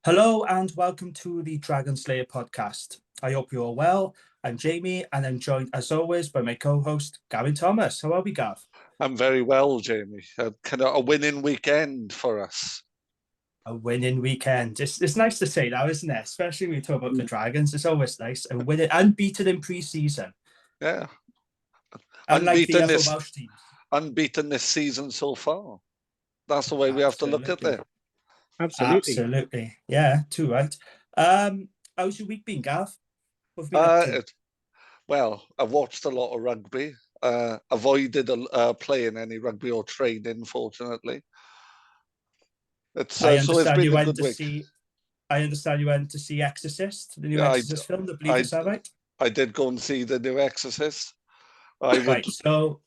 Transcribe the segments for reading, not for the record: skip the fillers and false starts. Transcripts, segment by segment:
Hello and welcome to the Lair podcast. I hope you're all well. I'm Jamie and I'm joined as always by my co-host Gavin Thomas. How are we, Gav? I'm very well, Jamie. Kind of a winning weekend for us. A winning weekend. It's nice to say that, isn't it? Especially when we talk about the Dragons. It's always nice. And winning unbeaten in pre-season. Yeah. Unlike the other Welsh teams. Unbeaten this season so far. That's the way we have to look at it. Absolutely. Yeah, too right. How's your week been, Gav? What have you been up to? Well, I've watched a lot of rugby. Avoided playing any rugby or training, fortunately. I understand you went to see Exorcist, the new Exorcist film. I believe, is that right? I did go and see the new Exorcist. Right, so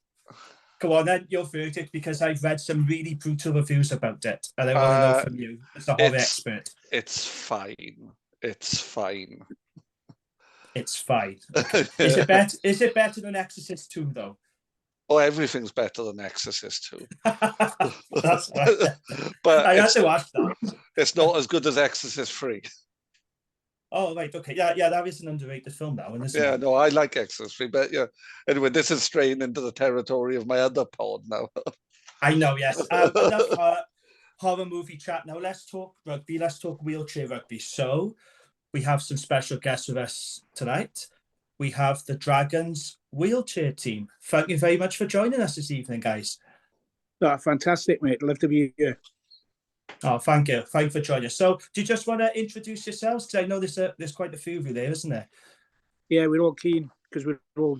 go on then, your verdict, because I've read some really brutal reviews about it, and I want to know from you as a horror expert. It's fine. It's fine. It's fine. Okay. Is it better than Exorcist 2, though? Oh, everything's better than Exorcist 2. That's right. But I had to watch that. It's not as good as Exorcist 3. Oh, right, okay. Yeah, that is an underrated film now, isn't it? Yeah, no, I like Exorcist 3, but yeah. Anyway, this is straying into the territory of my other pod now. I know, yes. Enough horror movie chat now. Let's talk rugby. Let's talk wheelchair rugby. So we have some special guests with us tonight. We have the Dragons wheelchair team. Thank you very much for joining us this evening, guys. Oh, fantastic, mate. Love to be here. Oh, thank you. Thank you for joining us. So do you just want to introduce yourselves? Because I know there's quite a few of you there, isn't there? Yeah, we're all keen because we're all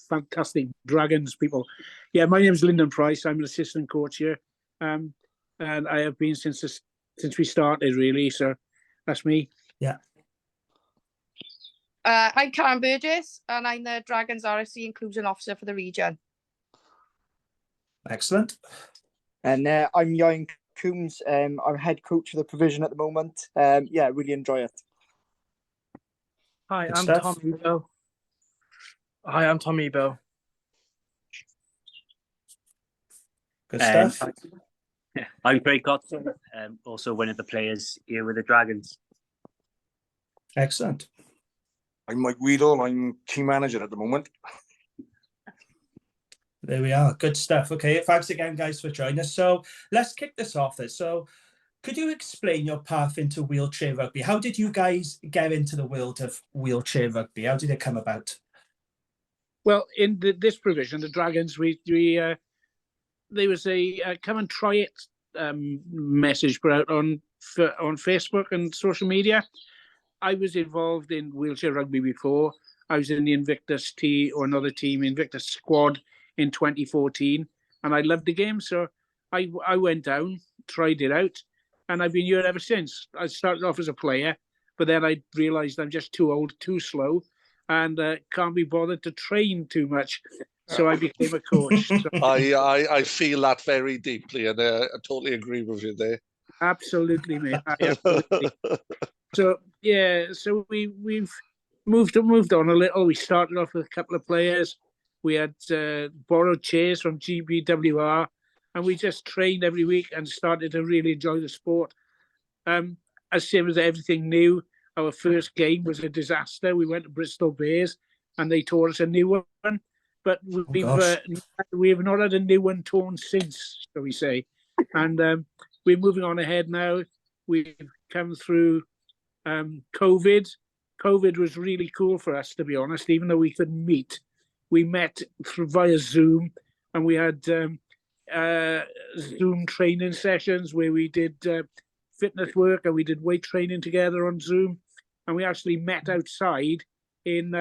fantastic Dragons people. Yeah, my name's Lyndon Price. I'm an assistant coach here. And I have been since we started, really. So that's me. Yeah. I'm Karen Burgess, and I'm the Dragons RFC Inclusion Officer for the region. Excellent. And I'm Ian Coombs. I'm head coach of the provision at the moment. Yeah, really enjoy it. Hi, I'm Tom Ebo. Hi, I'm Tom Ebo. Good stuff. I'm Craig Cotson, also one of the players here with the Dragons. Excellent. I'm Mike Weedle. I'm team manager at the moment. There we are. Good stuff. Okay, thanks again, guys, for joining us. So let's kick this off then. So could you explain your path into wheelchair rugby? How did you guys get into the world of wheelchair rugby? How did it come about? Well, in this provision, the Dragons, there was a come and try it message put out on Facebook and social media. I was involved in wheelchair rugby before. I was in the Invictus another team, Invictus squad in 2014, and I loved the game. So I went down, tried it out, and I've been here ever since. I started off as a player, but then I realised I'm just too old, too slow, and can't be bothered to train too much. So I became a coach. So. I feel that very deeply, and I totally agree with you there. Absolutely, mate. Absolutely. So yeah, so we've moved on a little. We started off with a couple of players. We had borrowed chairs from GBWR, and we just trained every week and started to really enjoy the sport. As same as everything new, our first game was a disaster. We went to Bristol Bears, and they taught us a new one. But we've not had a new one torn since, shall we say. And we're moving on ahead now. We've come through COVID. COVID was really cool for us, to be honest, even though we couldn't meet. We met via Zoom, and we had Zoom training sessions where we did fitness work and we did weight training together on Zoom. And we actually met outside in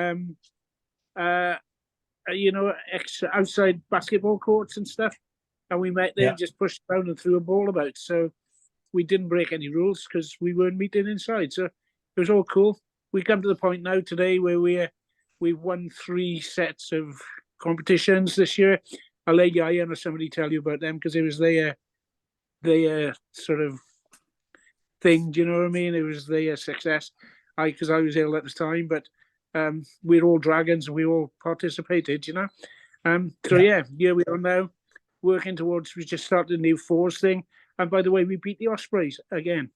outside basketball courts and stuff. And we met there, just pushed around and threw a ball about. So we didn't break any rules because we weren't meeting inside. So it was all cool. We come to the point now today where we've won 3 sets of competitions this year. I'll let Ian or somebody tell you about them because it was their sort of thing. Do you know what I mean? It was their success. Because I was ill at the time, but we're all Dragons and we all participated, you know. Here we are now, working towards. We just started a new fours thing, and by the way, we beat the Ospreys again.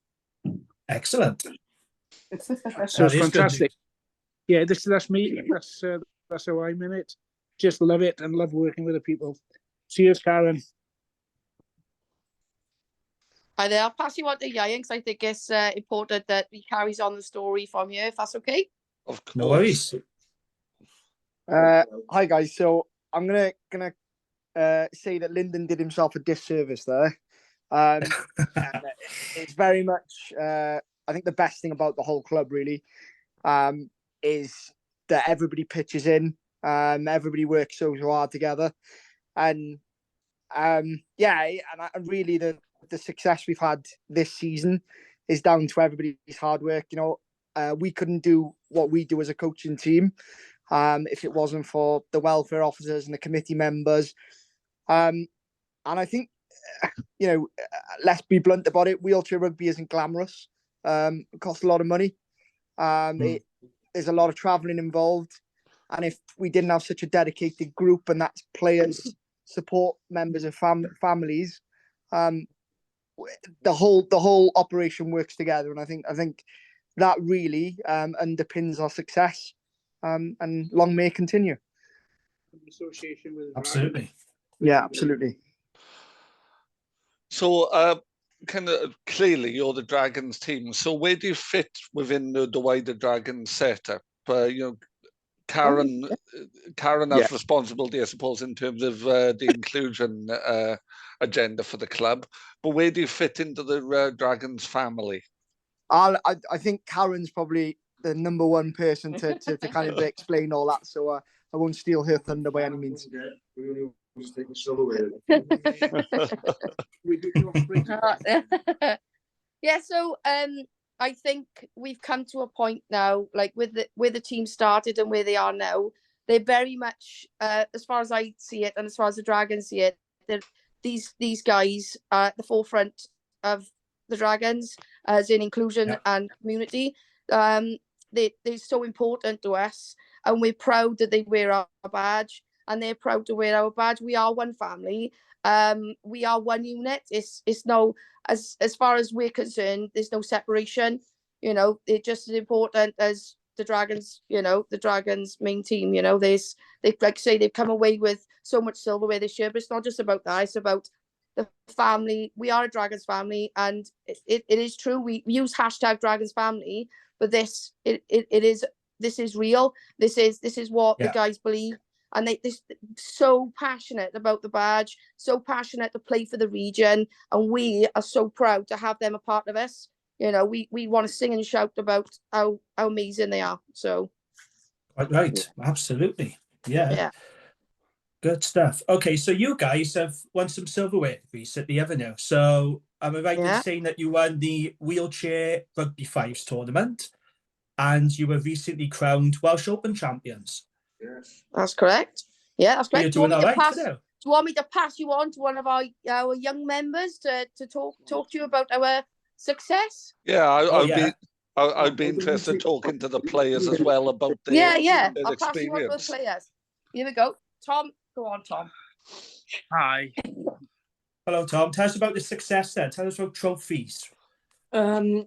Excellent. So That it's is good fantastic. Yeah, that's me. That's how I'm in it. Just love it and love working with the people. Cheers, Karen. And I'll pass you on to Ian because I think it's important that he carries on the story from here, if that's okay. Of course. No worries. Hi guys. So I'm gonna say that Lyndon did himself a disservice there. And it's very much I think the best thing about the whole club really is that everybody pitches in, everybody works so hard together, and really the success we've had this season is down to everybody's hard work. We couldn't do what we do as a coaching team if it wasn't for the welfare officers and the committee members. And I think, let's be blunt about it, wheelchair rugby isn't glamorous. It costs a lot of money. There's a lot of travelling involved. And if we didn't have such a dedicated group, and that's players, support members and families, the whole operation works together. And I think that really underpins our success. And long may it continue. Association with Absolutely. Yeah, absolutely. So, kind of clearly, you're the Dragons team. So, where do you fit within the wider Dragons setup? Karen has responsibility, I suppose, in terms of the inclusion agenda for the club. But where do you fit into the Dragons family? I think Karen's probably the number one person to kind of explain all that. So I won't steal her thunder by any means. Yeah, so I think we've come to a point now, like with where the team started and where they are now, they're very much, as far as I see it and as far as the Dragons see it, these guys are at the forefront of the Dragons as in inclusion and community. They're so important to us, and we're proud that they wear our badge, and they're proud to wear our badge. We are one family. We are one unit. It's no, as far as we're concerned, there's no separation. They're just as important as the Dragons. The Dragons main team. They like I say, they've come away with so much silverware this year, but it's not just about that. It's about the family. We are a Dragons family, and it is true. We use hashtag Dragons family, but this is real. This is what the guys believe. And they're so passionate about the badge, so passionate to play for the region, and we are so proud to have them a part of us. We want to sing and shout about how amazing they are. So, quite right, absolutely, yeah. Good stuff. Okay, so you guys have won some silverware recently, haven't you? So, am I right in saying that you won the Wheelchair Rugby Fives tournament, and you were recently crowned Welsh Open champions? Yes, that's correct. Yeah, that's correct. You're doing all right, do you want me to pass you on to one of our young members to talk to you about our success? Yeah, I'd be interested in talking to the players as well about their I'll pass you on to the players. Here we go. Tom, go on, Tom. Hi. Hello, Tom. Tell us about the success then. Tell us about trophies. I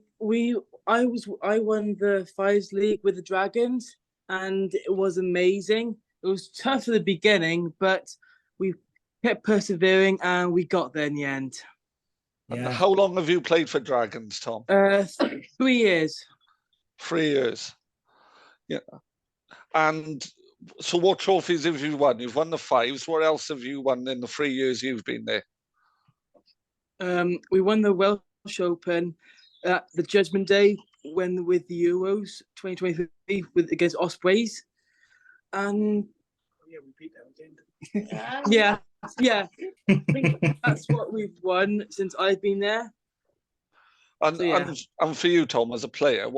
won the Fives League with the Dragons, and it was amazing. It was tough at the beginning, but we kept persevering and we got there in the end. And how long have you played for Dragons, Tom? 3 years. 3 years. Yeah. And so what trophies have you won? You've won the Fives. What else have you won in the 3 years you've been there? We won the Welsh Open at the Judgment Day with the Euros 2023 against Ospreys. And we beat them again. Yeah. I think that's what we've won since I've been there. And for you, Tom, as a player,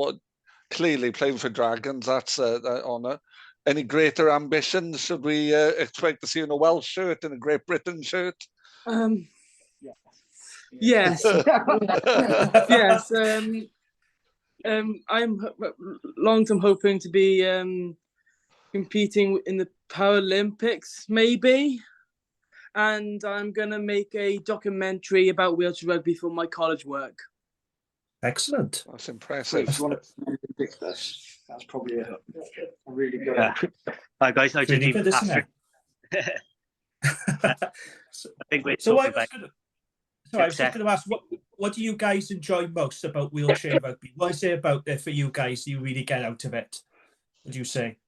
clearly playing for Dragons, that's an honour. Any greater ambitions? Should we expect to see you in a Welsh shirt and a Great Britain shirt? Yes. Yes. I'm long-term hoping to be competing in the Paralympics, maybe. And I'm going to make a documentary about wheelchair rugby for my college work. Excellent. That's impressive. If you want to predict this, that's probably a really good. Hi guys, I Really didn't good, even isn't ask. it? I think we're So I talking was about gonna, sorry, I was just going to ask, what do you guys enjoy most about wheelchair rugby? What is it about there for you guys you really get out of it? Would you say?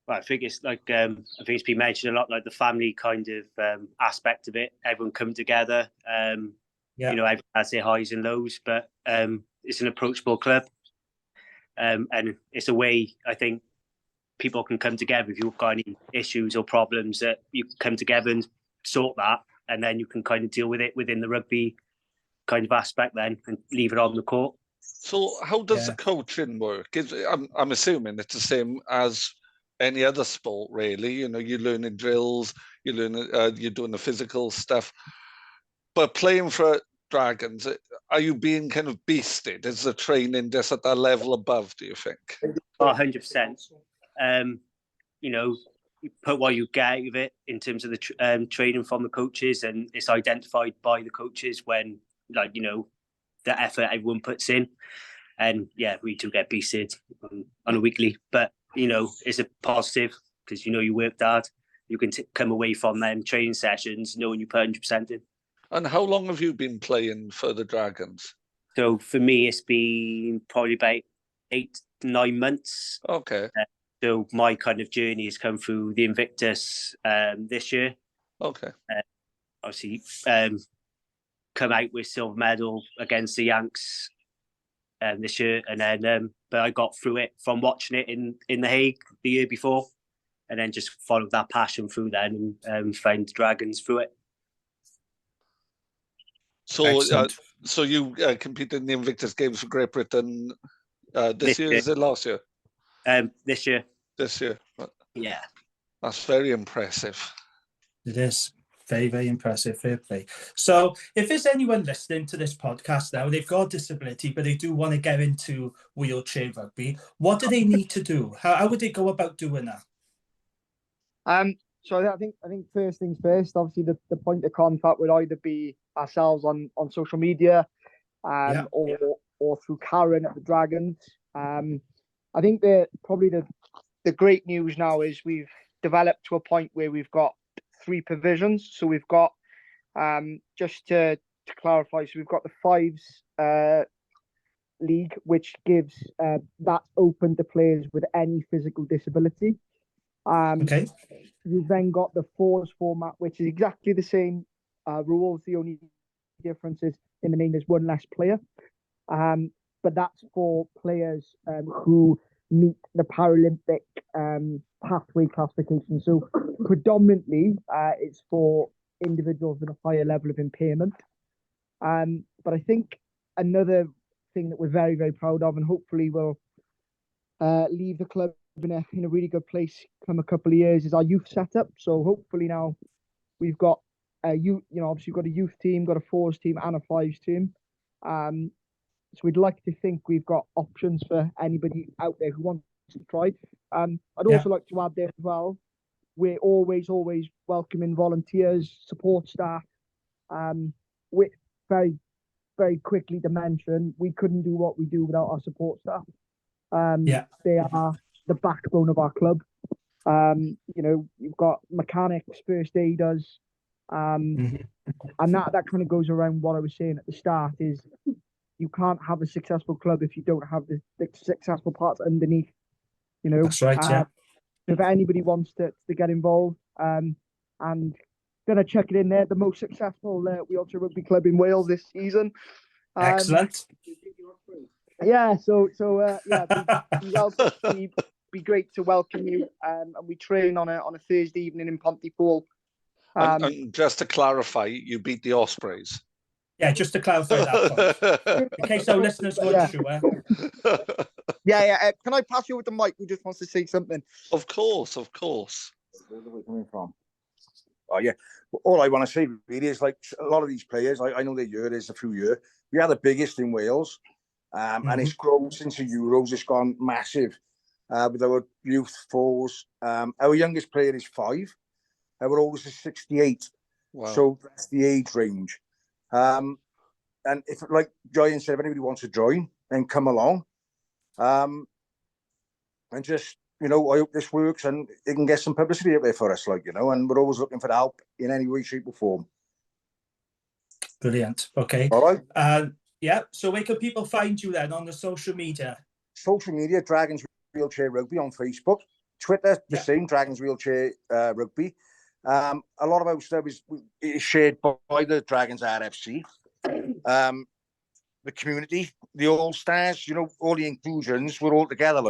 Well, I think it's like I think it's been mentioned a lot, like the family kind of aspect of it. Everyone come together. Yeah. You know, everyone has their highs and lows, but it's an approachable club, and it's a way I think people can come together if you've got any issues or problems that you can come together and sort that, and then you can kind of deal with it within the rugby kind of aspect then and leave it on the court. So how does the coaching work? I'm assuming it's the same as any other sport, really. You know, you're learning drills, you're doing the physical stuff. But playing for Dragons, are you being kind of beasted? Is the training just at that level above, do you think? 100%. You know, you put what you get out of it in terms of the training from the coaches, and it's identified by the coaches when, like, you know, the effort everyone puts in. And yeah, we do get beasted on a weekly, but you know, it's a positive because you know you worked hard. You can come away from them training sessions knowing you put 100% in. And how long have you been playing for the Dragons? So for me, it's been probably about 8 to 9 months. Okay. So my kind of journey has come through the Invictus this year. Okay. Obviously, come out with silver medal against the Yanks this year, and then but I got through it from watching it in The Hague the year before, and then just followed that passion through then and found the Dragons through it. So, so you competed in the Invictus Games for Great Britain this year? Is it last year? This year. This year. Yeah. That's very impressive. It is. Very, very impressive. Fair play. So if there's anyone listening to this podcast now, they've got a disability, but they do want to get into wheelchair rugby, what do they need to do? How would they go about doing that? So I think first things first, obviously the point of contact would either be ourselves on social media, or through Karen at the Dragons. I think probably the great news now is we've developed to a point where we've got 3 provisions. So we've got, just to clarify, so we've got the Fives league, which gives that's open to players with any physical disability. Okay. You've then got the Fours format, which is exactly the same rules. The only difference is in the name there's one less player. But that's for players who meet the Paralympic pathway classification. So predominantly it's for individuals with a higher level of impairment. But I think another thing that we're very, very proud of, and hopefully will leave the club in a really good place come a couple of years, is our youth setup. So hopefully now we've got obviously we've got a youth team, got a Fours team and a Fives team. So we'd like to think we've got options for anybody out there who wants to try. I'd also like to add there as well, we're always welcoming volunteers, support staff. With very, very quickly to mention, we couldn't do what we do without our support staff. They are the backbone of our club. You know, you've got mechanics, first aiders, and that kind of goes around what I was saying at the start is you can't have a successful club if you don't have the successful parts underneath. You know, that's right. If anybody wants to get involved, and gonna check it in there, the most successful wheelchair rugby club in Wales this season. Excellent. Yeah, so be great to welcome you. And we train on a Thursday evening in Pontypool. And just to clarify, you beat the Ospreys. Yeah, just to clarify that point. In case our listeners weren't sure. Yeah. Can I pass you over to Mike, who just wants to say something? Of course. Where are we coming from? Oh, yeah. All I want to say really is, like, a lot of these players, I know there's a few years. We are the biggest in Wales, and it's grown since the Euros. It's gone massive with our youth Fours. Our youngest player is 5. Our oldest is 68. Wow. So that's the age range. and if, like Joy said, if anybody wants to join, then come along. And just, I hope this works and it can get some publicity out there for us, and we're always looking for help in any way, shape or form. Brilliant. Okay. All right. Yeah. So where can people find you then on the social media? Social media, Dragons Wheelchair Rugby on Facebook. Twitter, the same, Dragons Wheelchair Rugby. A lot of our stuff is shared by the Dragons RFC. The community, the All-Stars, all the inclusions, we're all together,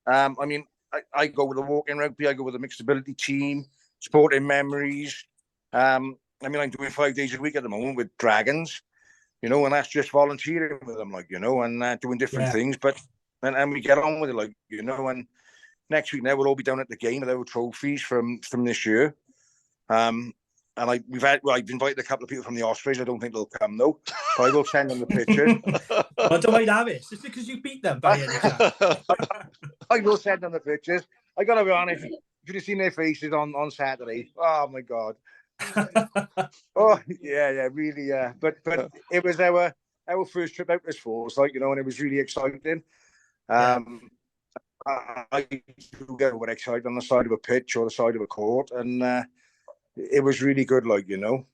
I mean, I go with the walk-in rugby, I go with the mixed ability team, sporting memories. I mean, I'm doing 5 days a week at the moment with Dragons, and that's just volunteering with them, and doing different things. But and we get on with it, and next week now we'll all be down at the game with our trophies from this year. And I've invited a couple of people from the Ospreys. I don't think they'll come though, but I will send them the pictures. I don't mind have it. It's because you beat them by any chance. I will send them the pictures. I gotta be honest, if you'd have seen their faces on Saturday, oh my god. Oh yeah, really. But it was our first trip out as force, and it was really exciting. I do get over excited on the side of a pitch or the side of a court, and it was really good, And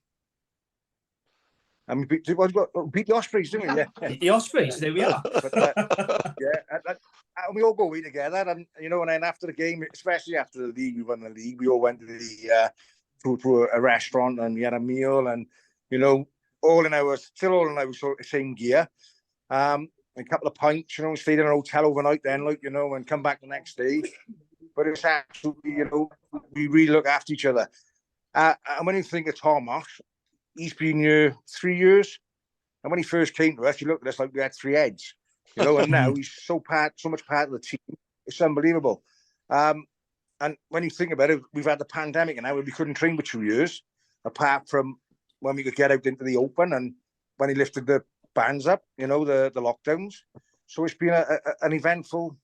we beat the Ospreys, didn't we? Yeah. The Ospreys, there we are. And we all go away together, and and then after the game, especially after the league, we won the league. We all went to the to a restaurant and we had a meal, and all in our sort of same gear. A couple of pints, stayed in a hotel overnight then, and come back the next day. But it's absolutely, we really look after each other. And when you think of Thomas, he's been here 3 years. And when he first came to us, he looked at us like we had 3 heads, and now he's so much part of the team. It's unbelievable. And when you think about it, we've had the pandemic and now we couldn't train for 2 years, apart from when we could get out into the open and when he lifted the bans up, the lockdowns. So it's been an eventful,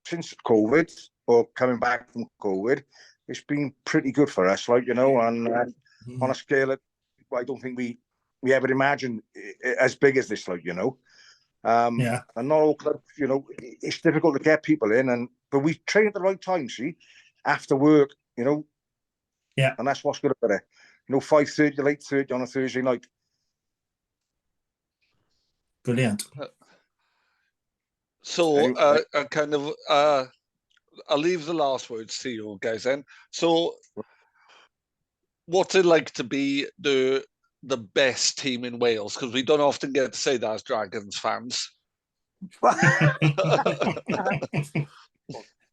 since COVID or coming back from COVID, it's been pretty good for us, and on a scale that I don't think we ever imagined as big as this, And not all clubs, it's difficult to get people in, but we train at the right time, see, after work, and that's what's good about it. 5:30 to 8:30 on a Thursday night. Brilliant. So I'll leave the last words to you guys then. So what's it like to be the best team in Wales? Because we don't often get to say that as Dragons fans.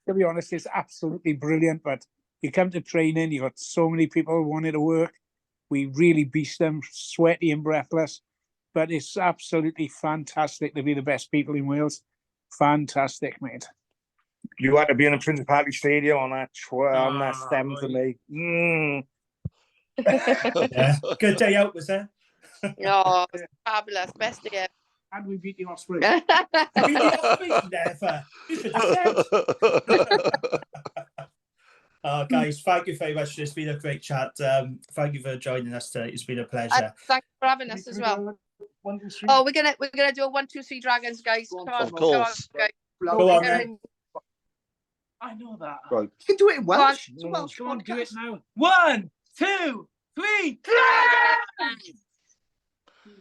To be honest, it's absolutely brilliant. But you come to training, you've got so many people wanting to work. We really beast them, sweaty and breathless. But it's absolutely fantastic to be the best people in Wales. Fantastic, mate. You had to be in the Principality Stadium on that 7th of May. Yeah. Good day out, was there? Oh, fabulous. Best day ever. And we beat the Ospreys. Beat the Ospreys? Never. You should have said. Guys, thank you very much. It's been a great chat. Thank you for joining us today. It's been a pleasure. Thanks for having us as well. 1, 2, 3. Oh, we're gonna do a 1, 2, 3 Dragons, guys. Come on, of course. Come on, guys. Go on, then. I know that. Right. You can do it in Welsh. Come on, do it now. 1, 2, 3.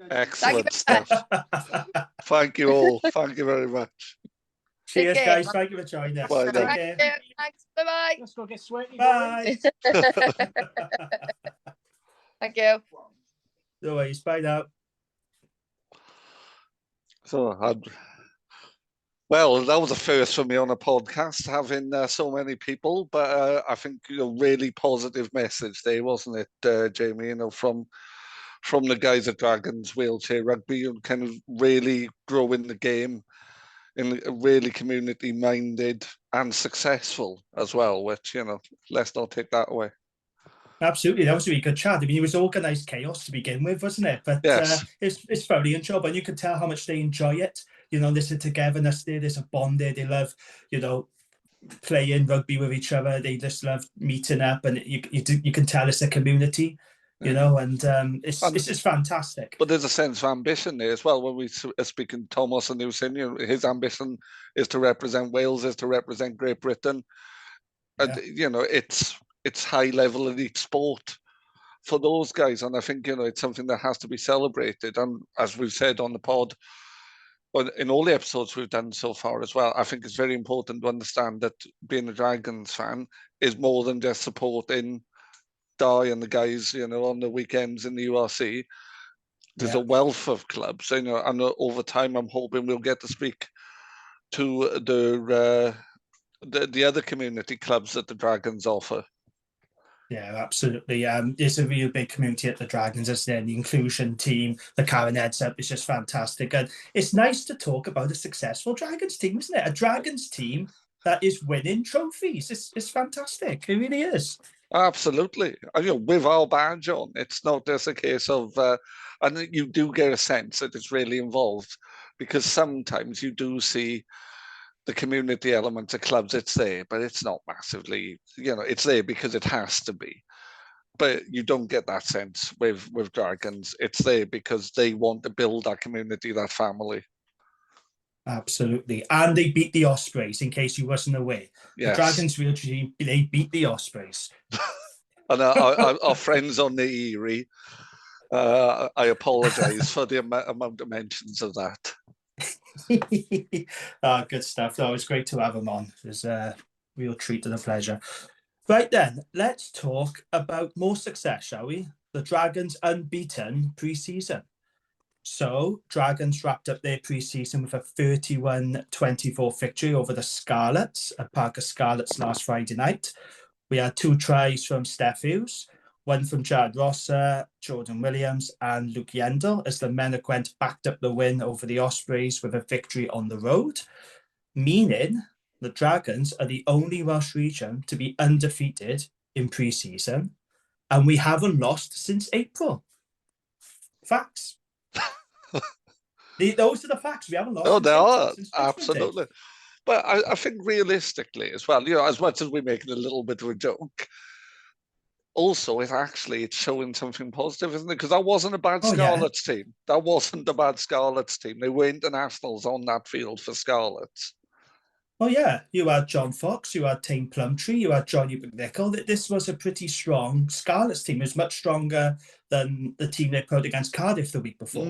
Excellent stuff. Thank you all. Thank you very much. Cheers, guys. Thank you for joining us. Bye, Take now. care. Thanks. Bye-bye. Let's go get sweaty. Bye. Thank you. No worries. Bye now. So, well, that was a first for me on a podcast, having so many people. But I think really positive message there, wasn't it, Jamie? From the guys at Dragons Wheelchair Rugby, and kind of really growing the game in a really community-minded and successful as well. Which let's not take that away. Absolutely, that was a really good chat. I mean, it was organised chaos to begin with, wasn't it? But yes. It's very enjoyable, and you can tell how much they enjoy it. There's a togetherness there, there's a bond there. They love, playing rugby with each other. They just love meeting up, and you can tell it's a community. you know, and it's just fantastic. But there's a sense of ambition there as well. When we are speaking to Thomas and he was saying, you know, his ambition is to represent Wales, is to represent Great Britain. And, you know, it's high level in each sport for those guys. And I think, you know, it's something that has to be celebrated. And as we've said on the pod, in all the episodes we've done so far as well, I think it's very important to understand that being a Dragons fan is more than just supporting Di and the guys, you know, on the weekends in the URC. There's a wealth of clubs, you know, and over time I'm hoping we'll get to speak to the other community clubs that the Dragons offer. Yeah, absolutely. There's a real big community at the Dragons, isn't there? The inclusion team, the Karen Heads Up is just fantastic. And it's nice to talk about a successful Dragons team, isn't it? A Dragons team that is winning trophies. It's fantastic. It really is. Absolutely. And, you know, with our badge on, it's not just a case of, and you do get a sense that it's really involved, because sometimes you do see the community element of clubs, it's there, but it's not massively, you know, it's there because it has to be. But you don't get that sense with Dragons. It's there because they want to build that community, that family. Absolutely. And they beat the Ospreys, in case you wasn't aware. Yes. The Dragons real team, they beat the Ospreys. And our friends on the Erie, I apologise for the amount of mentions of that. Good stuff. That was great to have him on. It was a real treat and a pleasure. Right then, let's talk about more success, shall we? The Dragons' unbeaten pre-season. So, Dragons wrapped up their pre-season with a 31-24 victory over the Scarlets at Parker Scarlets last Friday night. We had 2 tries from Steph Hughes, one from Chad Rosser, Jordan Williams, and Luke Yendall, as the men of Gwent backed up the win over the Ospreys with a victory on the road, meaning the Dragons are the only Welsh region to be undefeated in pre-season, and we haven't lost since April. Facts. Those are the facts. We haven't lost. Oh, they are, since absolutely. But I think realistically as well, you know, as much as we're making a little bit of a joke, also it's showing something positive, isn't it? Because that wasn't a bad Scarlets team. That wasn't a bad Scarlets team. They were internationals on that field for Scarlets. Oh yeah, you had John Fox, you had Tame Plumtree, you had Johnny McNichol. This was a pretty strong Scarlets team. It was much stronger than the team they put against Cardiff the week before.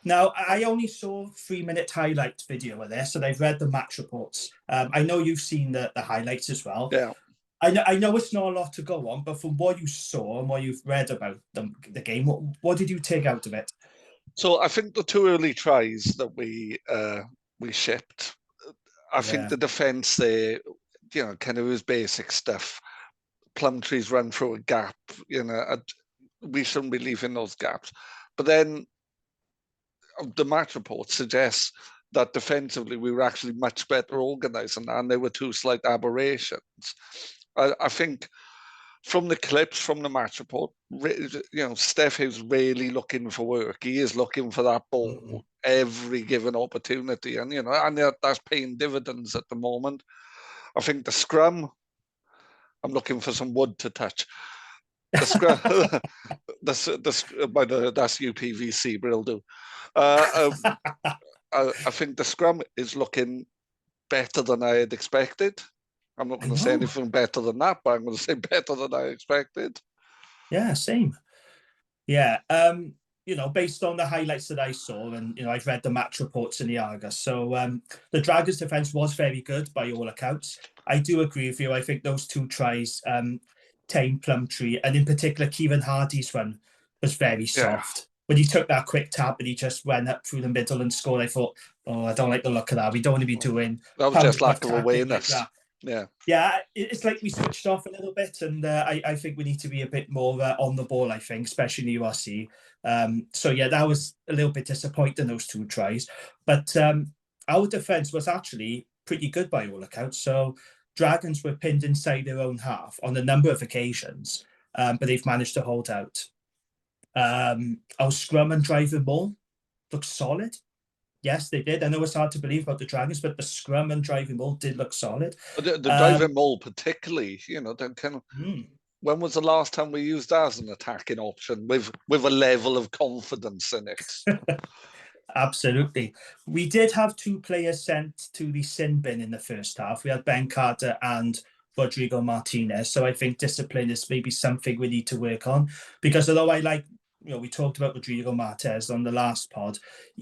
Now, I only saw a 3-minute highlight video of this, and I've read the match reports. I know you've seen the highlights as well. Yeah. I know it's not a lot to go on, but from what you saw and what you've read about the game, what did you take out of it? So I think the 2 early tries that we shipped, I think the defence there, you know, kind of was basic stuff. Plumtree's run through a gap, you know, we shouldn't be leaving those gaps. But then the match report suggests that defensively we were actually much better organised and there were 2 slight aberrations. I think from the clips from the match report, you know, Steph is really looking for work. He is looking for that ball every given opportunity, and you know, and that's paying dividends at the moment. I think the scrum, I'm looking for some wood to touch. The scrum, that's UPVC, but it'll do. I think the scrum is looking better than I had expected. I'm not going to say anything better than that, but I'm going to say better than I expected. Yeah, same. Yeah, you know, based on the highlights that I saw, and you know, I've read the match reports in the Argus. So the Dragons' defence was very good by all accounts. I do agree with you. I think those 2 tries, Tame Plumtree, and in particular Kieran Hardy's run was very soft. When he took that quick tap and he just went up through the middle and scored, I thought, oh, I don't like the look of that. We don't want to be doing that. Was just lack of awareness. Like it's like we switched off a little bit, and I think we need to be a bit more on the ball, I think, especially in the URC. So yeah, that was a little bit disappointing, those 2 tries, but our defence was actually pretty good by all accounts. So Dragons were pinned inside their own half on a number of occasions, but they've managed to hold out. Our scrum and driving ball looked solid. Yes, they did. I know it's hard to believe about the Dragons, but the scrum and driving ball did look solid. The driving ball particularly, you know, that kind of when was the last time we used that as an attacking option with a level of confidence in it? Absolutely. We did have 2 players sent to the sin bin in the first half. We had Ben Carter and Rodrigo Martinez. So I think discipline is maybe something we need to work on, because although I like, we talked about Rodrigo Martinez on the last pod,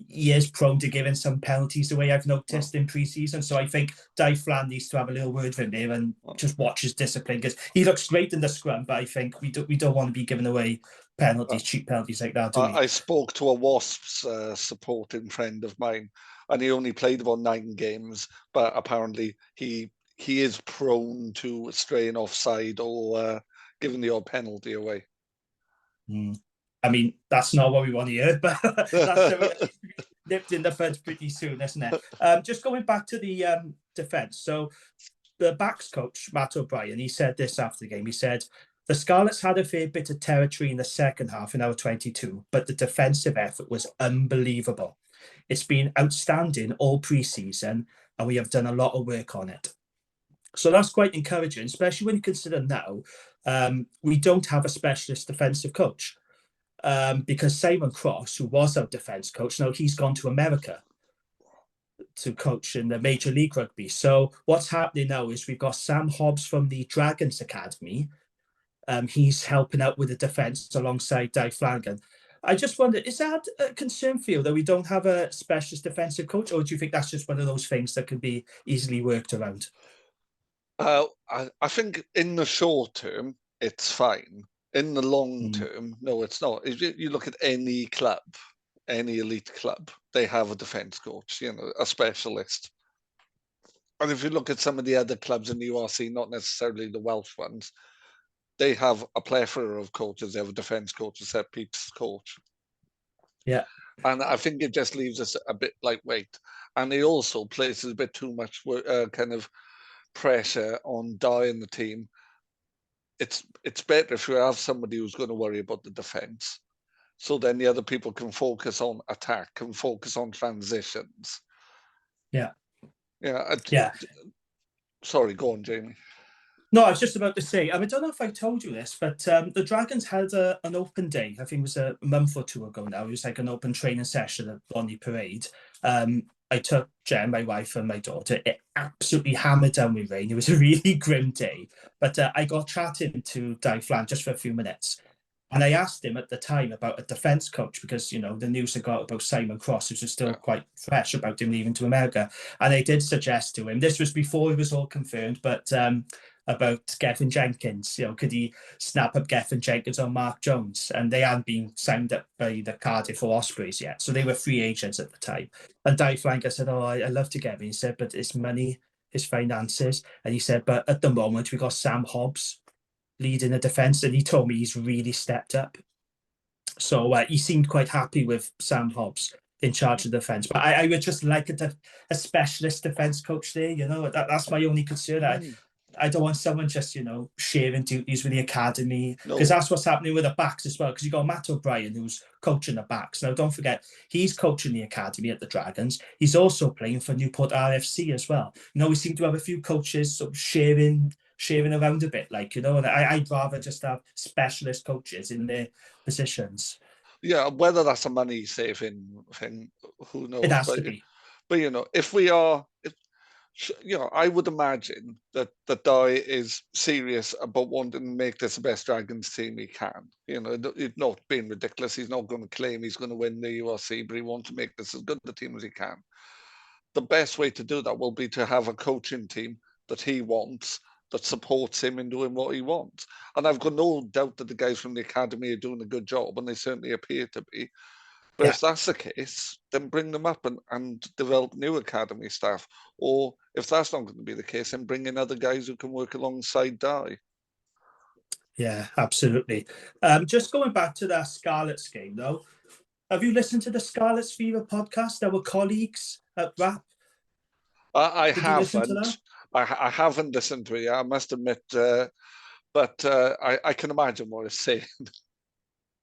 he is prone to giving some penalties away, I've noticed in pre-season. So I think Dave Flan needs to have a little word with him there and just watch his discipline, because he looks great in the scrum, but I think we don't want to be giving away penalties, cheap penalties like that, do we? I spoke to a Wasps supporting friend of mine, and he only played about 9 games, but apparently he is prone to straying offside or giving the odd penalty away. I mean, that's not what we want to hear, but that's nipped in the bud pretty soon, isn't it? Just going back to the defence. So the backs coach, Matt O'Brien, he said this after the game. He said, the Scarlets had a fair bit of territory in the second half in our 22, but the defensive effort was unbelievable. It's been outstanding all pre-season, and we have done a lot of work on it. So that's quite encouraging, especially when you consider now we don't have a specialist defensive coach. Because Simon Cross, who was our defence coach, now he's gone to America to coach in the Major League Rugby. So what's happening now is we've got Sam Hobbs from the Dragons Academy. He's helping out with the defence alongside Dave Flanagan. I just wonder, is that a concern for you that we don't have a specialist defensive coach, or do you think that's just one of those things that can be easily worked around? I think in the short term, it's fine. In the long term, no, it's not. If you look at any club, any elite club, they have a defence coach, a specialist. And if you look at some of the other clubs in the URC, not necessarily the Welsh ones, they have a plethora of coaches. They have a defence coach, a set piece coach. Yeah. And I think it just leaves us a bit lightweight. And it also places a bit too much kind of pressure on Di and the team. It's better if you have somebody who's going to worry about the defence. So then the other people can focus on attack, can focus on transitions. Yeah. Yeah. Sorry, go on, Jamie. No, I was just about to say, I don't know if I told you this, but the Dragons had an open day. I think it was a month or 2 ago now. It was like an open training session at Bonnie Parade. I took Jen, my wife, and my daughter. It absolutely hammered down with rain. It was a really grim day. But I got chatting to Di Flan just for a few minutes. And I asked him at the time about a defence coach, because, the news had got about Simon Cross, which was still quite fresh about him leaving to America. And I did suggest to him, this was before it was all confirmed, but about Gethin Jenkins, could he snap up Gethin Jenkins on Mark Jones? And they hadn't been signed up by the Cardiff or Ospreys yet. So they were free agents at the time. And Di Flanker said, I'd love to get him. He said, but it's money, it's finances. And he said, but at the moment, we got Sam Hobbs leading the defence, and he told me he's really stepped up. So he seemed quite happy with Sam Hobbs in charge of the defence. But I would just like a specialist defence coach there, that's my only concern. I don't want someone just, sharing duties with the academy, because that's what's happening with the backs as well. Because you got Matt O'Brien, who's coaching the backs. Now, don't forget, he's coaching the academy at the Dragons. He's also playing for Newport RFC as well. We seem to have a few coaches sort of sharing around a bit, and I'd rather just have specialist coaches in their positions. Yeah, whether that's a money saving thing, who knows? It has to be. But if we are, I would imagine that Di is serious about wanting to make this the best Dragons team he can. It's not being ridiculous. He's not going to claim he's going to win the URC, but he wants to make this as good a team as he can. The best way to do that will be to have a coaching team that he wants, that supports him in doing what he wants. And I've got no doubt that the guys from the academy are doing a good job, and they certainly appear to be. But if that's the case, then bring them up and develop new academy staff. Or if that's not going to be the case, then bring in other guys who can work alongside Di. Yeah, absolutely. Just going back to that Scarlets game, though, have you listened to the Scarlets Fever podcast? Our colleagues at RAP? I haven't. I haven't listened to it yet, I must admit. But I can imagine what it's saying.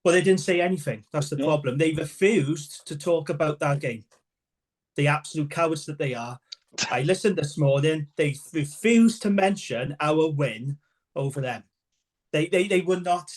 Well, they didn't say anything. That's the problem. They refused to talk about that game. The absolute cowards that they are. I listened this morning. They refused to mention our win over them. They would not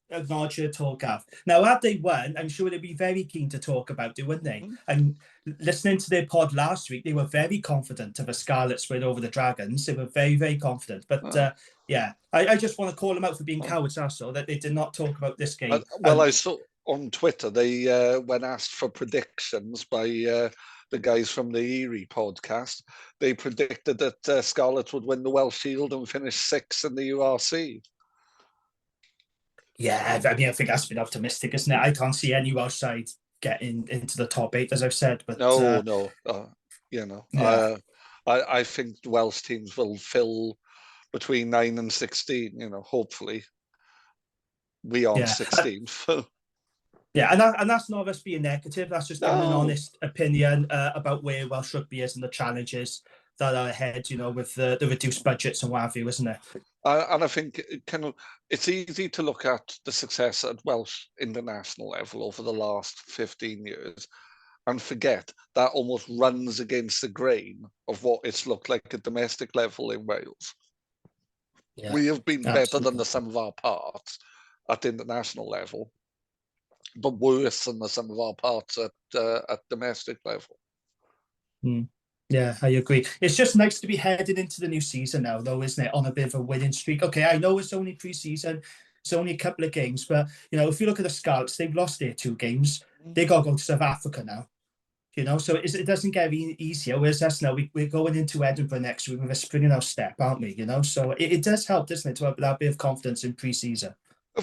acknowledge it at all, Gav. Now, had they won, I'm sure they'd be very keen to talk about it, wouldn't they? And listening to their pod last week, they were very confident of a Scarlets win over the Dragons. They were very, very confident. But yeah, I just want to call them out for being cowards, also, that they did not talk about this game. Well, I saw on Twitter, they when asked for predictions by the guys from the Erie podcast, they predicted that Scarlets would win the Welsh Shield and finish 6th in the URC. Yeah, I mean, I think that's been optimistic, isn't it? I can't see any Welsh side getting into the top 8, as I've said. But no, yeah. I think the Welsh teams will fill between 9 and 16. Hopefully, we are 16th. Yeah, and that's not us being negative. That's just giving an honest opinion about where Welsh rugby is and the challenges that are ahead, with the reduced budgets and what have you, isn't it? And I think it's easy to look at the success at Welsh international level over the last 15 years and forget that almost runs against the grain of what it's looked like at domestic level in Wales. Yeah, we have been better than the sum of our parts at international level, but worse than the sum of our parts at domestic level. Yeah, I agree. It's just nice to be heading into the new season now, though, isn't it? On a bit of a winning streak. Okay, I know it's only pre-season, it's only a couple of games, but if you look at the Scarlets, they've lost their 2 games. They got to go to South Africa now. So it doesn't get any easier. Whereas us now, we're going into Edinburgh next week with a spring in our step, aren't we? So it does help, doesn't it, to have that bit of confidence in pre-season.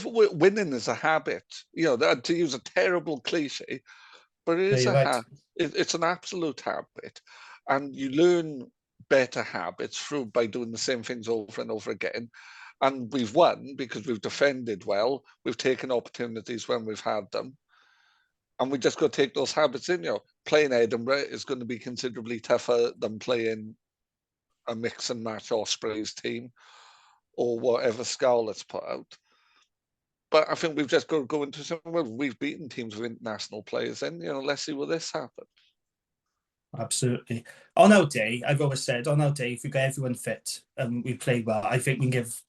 Winning is a habit. To use a terrible cliche, but it is it's an absolute habit. And you learn better habits by doing the same things over and over again. And we've won because we've defended well. We've taken opportunities when we've had them. And we just got to take those habits in. Playing Edinburgh is going to be considerably tougher than playing a mix and match Ospreys team or whatever Scarlets put out. But I think we've just got to go into something where we've beaten teams with international players. And, let's see will this happen. Absolutely. On our day, I've always said, if we get everyone fit and we play well, I think we can give,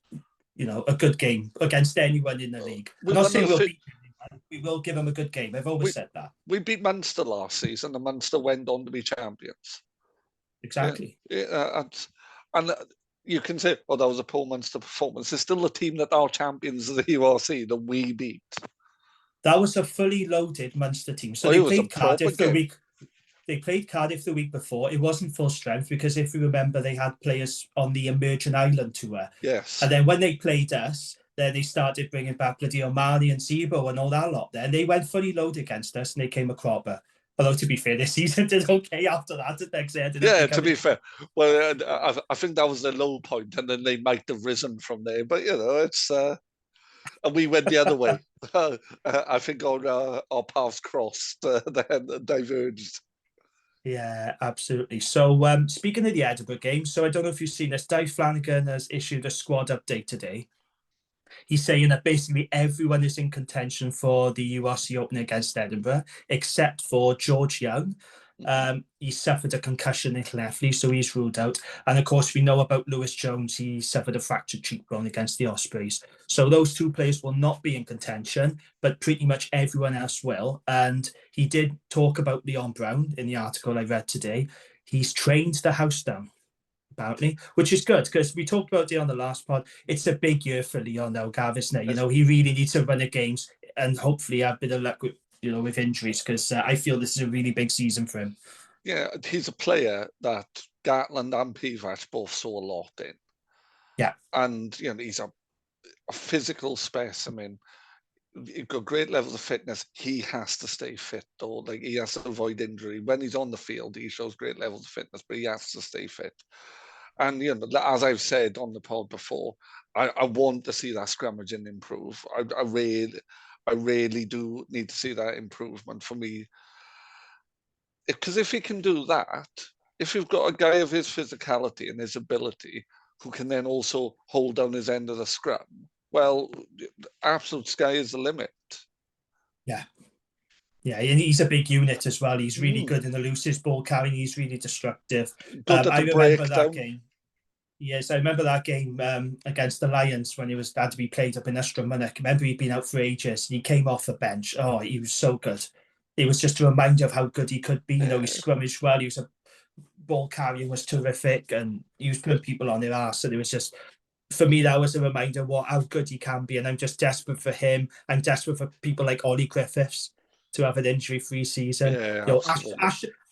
a good game against anyone in the league. I'm not saying we'll beat anyone. We will give them a good game. I've always said that. We beat Munster last season, and Munster went on to be champions. Exactly. And you can say, that was a poor Munster performance. It's still a team that are champions of the URC that we beat. That was a fully loaded Munster team. So they played Cardiff the week. They played Cardiff the week before. It wasn't full strength because if you remember, they had players on the Emerging Island tour. Yes. And then when they played us, then they started bringing back bloody O'Malley and Zebo and all that lot there. And they went fully loaded against us and they came a cropper. Although, to be fair, this season did okay after that. To be fair. Well, I think that was the low point and then they might have risen from there. But, it's... and we went the other way. I think our paths crossed, then diverged. Yeah, absolutely. So speaking of the Edinburgh game, so I don't know if you've seen this, Dave Flanagan has issued a squad update today. He's saying that basically everyone is in contention for the URC opening against Edinburgh, except for George Young. He suffered a concussion in his left knee, so he's ruled out. And of course, we know about Lewis Jones. He suffered a fractured cheekbone against the Ospreys. So those 2 players will not be in contention, but pretty much everyone else will. And he did talk about Leon Brown in the article I read today. He's trained the house down, apparently, which is good because we talked about it on the last pod. It's a big year for Leon now, Gav, isn't it? He really needs to run the games and hopefully have a bit of luck with injuries, because I feel this is a really big season for him. Yeah, he's a player that Gatland and Pivac both saw a lot in. Yeah. And, he's a physical specimen. He's got great levels of fitness. He has to stay fit, though. He has to avoid injury. When he's on the field, he shows great levels of fitness, but he has to stay fit. And, as I've said on the pod before, I want to see that scrummaging improve. I really do need to see that improvement for me. Because if he can do that, if you've got a guy of his physicality and his ability who can then also hold down his end of the scrum, well, absolute sky is the limit. Yeah. Yeah, and he's a big unit as well. He's really good in the loosest ball carrying. He's really destructive. Good at the I remember that game. Yes, I remember that game against the Lions when had to be played up in Ystrad. I remember he'd been out for ages and he came off the bench. Oh, he was so good. It was just a reminder of how good he could be. You know, he scrummaged well. He was a ball carrying was terrific, and he was putting people on their arse. And it was just, for me, that was a reminder of how good he can be. And I'm just desperate for him. I'm desperate for people like Ollie Griffiths to have an injury-free season. Yeah, you know,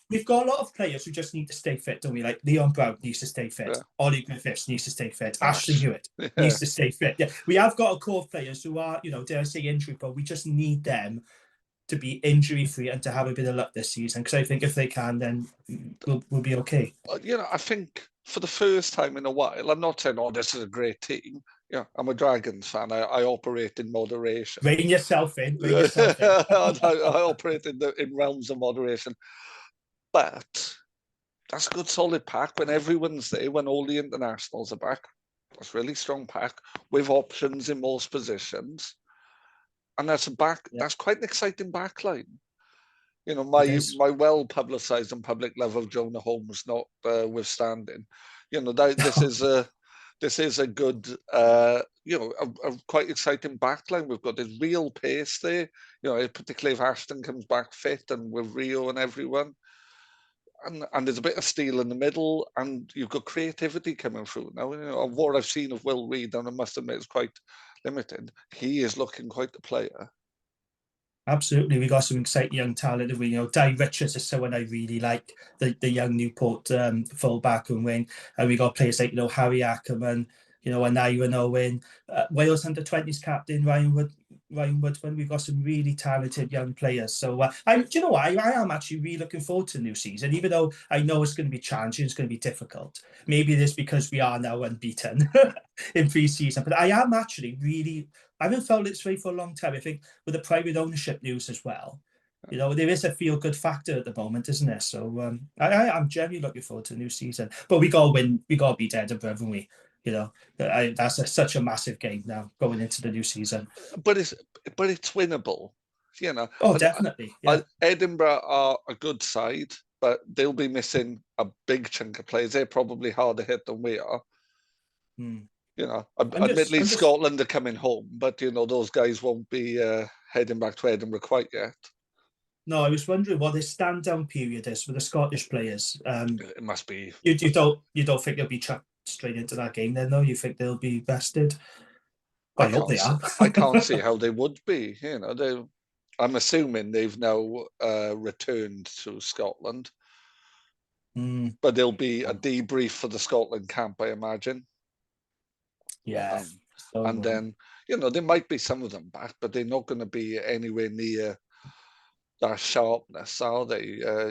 we've got a lot of players who just need to stay fit, don't we? Like Leon Brown needs to stay fit. Yeah. Ollie Griffiths needs to stay fit. Ashley Hewitt Yeah. needs to stay fit. Yeah, we have got a core of players who are, you know, dare I say injury prone. We just need them to be injury-free and to have a bit of luck this season. Because I think if they can, then we'll be okay. You know, I think for the first time in a while, I'm not saying, oh, this is a great team. Yeah, I'm a Dragons fan. I operate in moderation. Rein yourself in. Rein yourself in. I operate in realms of moderation. But that's a good solid pack when everyone's there, when all the internationals are back. That's a really strong pack with options in most positions. And that's that's quite an exciting backline. You know, my well publicised and public love of Jonah Holmes notwithstanding, you know, this is a good you know, a quite exciting backline. We've got this real pace there, you know, particularly if Ashton comes back fit and with Rio and everyone. And there's a bit of steel in the middle, and you've got creativity coming through now. You know, what I've seen of Will Reid, and I must admit, is quite limited. He is looking quite the player. Absolutely, we got some exciting young talent. You know, Di Richards is someone I really like, the young Newport fullback and wing, and we got players like, you know, Harry Ackerman, you know, and Iwan Owen, Wales under-20s captain Ryan Woodman. We've got some really talented young players. So, do you know what? I am actually really looking forward to the new season, even though I know it's going to be challenging, it's going to be difficult. Maybe it is because we are now unbeaten in pre-season, but I am actually really. I haven't felt this way for a long time. I think with the private ownership news as well, you know, there is a feel-good factor at the moment, isn't there? So I'm genuinely looking forward to the new season. But we got to win. We got to beat Edinburgh, haven't we? You know, that's such a massive game now going into the new season. But it's winnable. You know. Oh, definitely. Yeah. Edinburgh are a good side, but they'll be missing a big chunk of players. They're probably harder hit than we are. You know, admittedly, Scotland are coming home, but, you know, those guys won't be heading back to Edinburgh quite yet. No, I was wondering what this stand-down period is for the Scottish players. It must be. You don't think they'll be chucked straight into that game then, though? You think they'll be bested? I hope they are. I can't see how they would be. You know, I'm assuming they've now returned to Scotland. But there'll be a debrief for the Scotland camp, I imagine. Yeah. And then, you know, there might be some of them back, but they're not going to be anywhere near that sharpness, are they?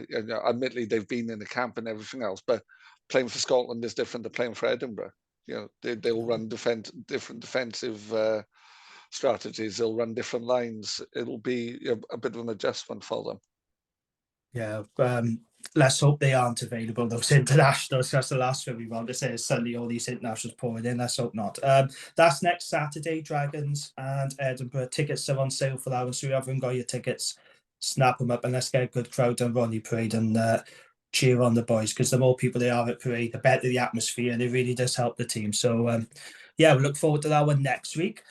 You know, admittedly, they've been in the camp and everything else, but playing for Scotland is different to playing for Edinburgh. You know, they'll run different defensive strategies. They'll run different lines. It'll be a bit of an adjustment for them. Yeah. Let's hope they aren't available, those internationals. That's the last thing we want to say is suddenly all these internationals pouring in. Let's hope not. That's next Saturday, Dragons and Edinburgh. Tickets are on sale for that one, so if you haven't got your tickets, snap them up and let's get a good crowd on Ronnie Parade and cheer on the boys, because the more people they are at Parade, the better the atmosphere, and it really does help the team. So, yeah, we look forward to that one next week.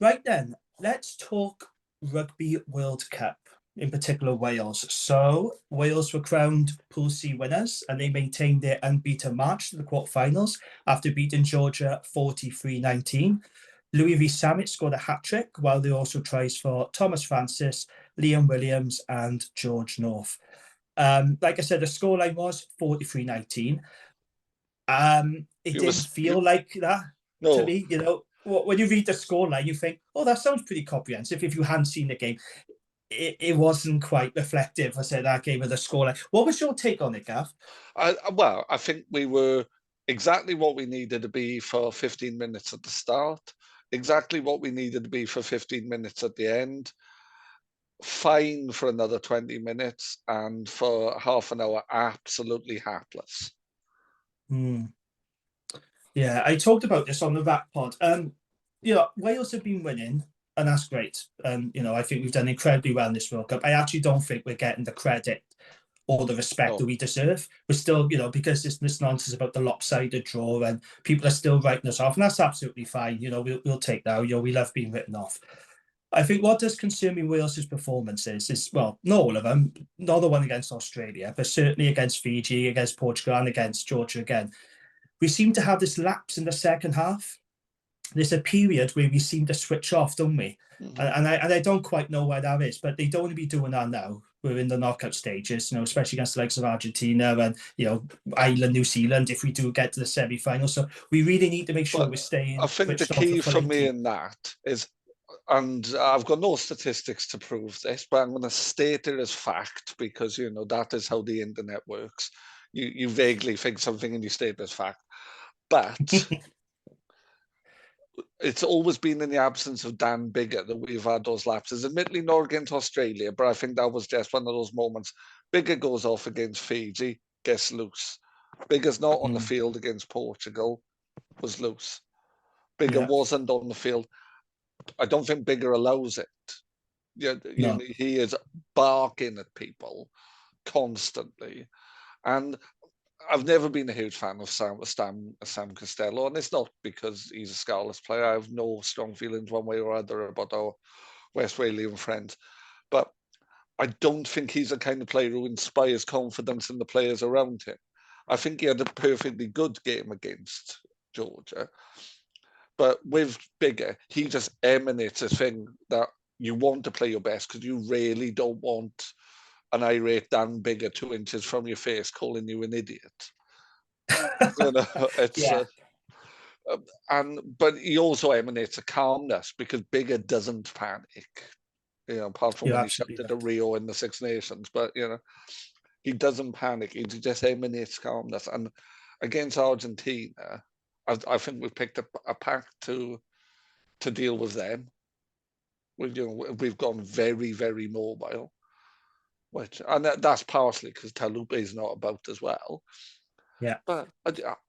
Right then, let's talk Rugby World Cup. In particular, Wales. So Wales were crowned Pool C winners, and they maintained their unbeaten march to the quarterfinals after beating Georgia 43-19. Louis Rees-Zammit scored a hat-trick, while there were also tries for Thomas Francis, Liam Williams, and George North. Like I said, the scoreline was 43-19. It didn't feel like that to me. You know, when you read the scoreline, you think, oh, that sounds pretty comprehensive if you hadn't seen the game. It wasn't quite reflective, I said, that game of the scoreline. What was your take on it, Gav? Well, I think we were exactly what we needed to be for 15 minutes at the start, exactly what we needed to be for 15 minutes at the end, fine for another 20 minutes, and for half an hour, absolutely hapless. Yeah, I talked about this on the Wrap Pod. You know, Wales have been winning, and that's great. You know, I think we've done incredibly well in this World Cup. I actually don't think we're getting the credit all the respect that we deserve. We're still, because this nonsense about the lopsided draw, and people are still writing us off, and that's absolutely fine. We'll take that. We love being written off. I think what does concern me Wales's performances is, well, not all of them, not the one against Australia, but certainly against Fiji, against Portugal, and against Georgia again. We seem to have this lapse in the second half. There's a period where we seem to switch off, don't we? Mm-hmm. And I don't quite know why that is, but they don't want to be doing that now. We're in the knockout stages, especially against the likes of Argentina and, Ireland, New Zealand, if we do get to the semi-final. So we really need to make sure we're staying. I think the key for me in that is, and I've got no statistics to prove this, but I'm going to state it as fact because, that is how the internet works. You vaguely think something and you state it as fact. But it's always been in the absence of Dan Biggar that we've had those lapses. Admittedly, not against Australia, but I think that was just one of those moments. Biggar goes off against Fiji, gets loose. Biggar's not on the field against Portugal, was loose. Biggar wasn't on the field. I don't think Biggar allows it. No. He is barking at people constantly. And I've never been a huge fan of Sam Costello, and it's not because he's a Scarlets player. I have no strong feelings one way or other about our Westphalian friends. But I don't think he's the kind of player who inspires confidence in the players around him. I think he had a perfectly good game against Georgia. But with Biggar, he just emanates a thing that you want to play your best because you really don't want an irate Dan Biggar 2 inches from your face calling you an idiot. But he also emanates a calmness because Biggar doesn't panic. Apart from when he shouted at Rio in the Six Nations, but he doesn't panic. He just emanates calmness. And against Argentina, I think we've picked a pack to deal with them. We've gone very, very mobile, and that's partially because Talupe is not about as well. Yeah, but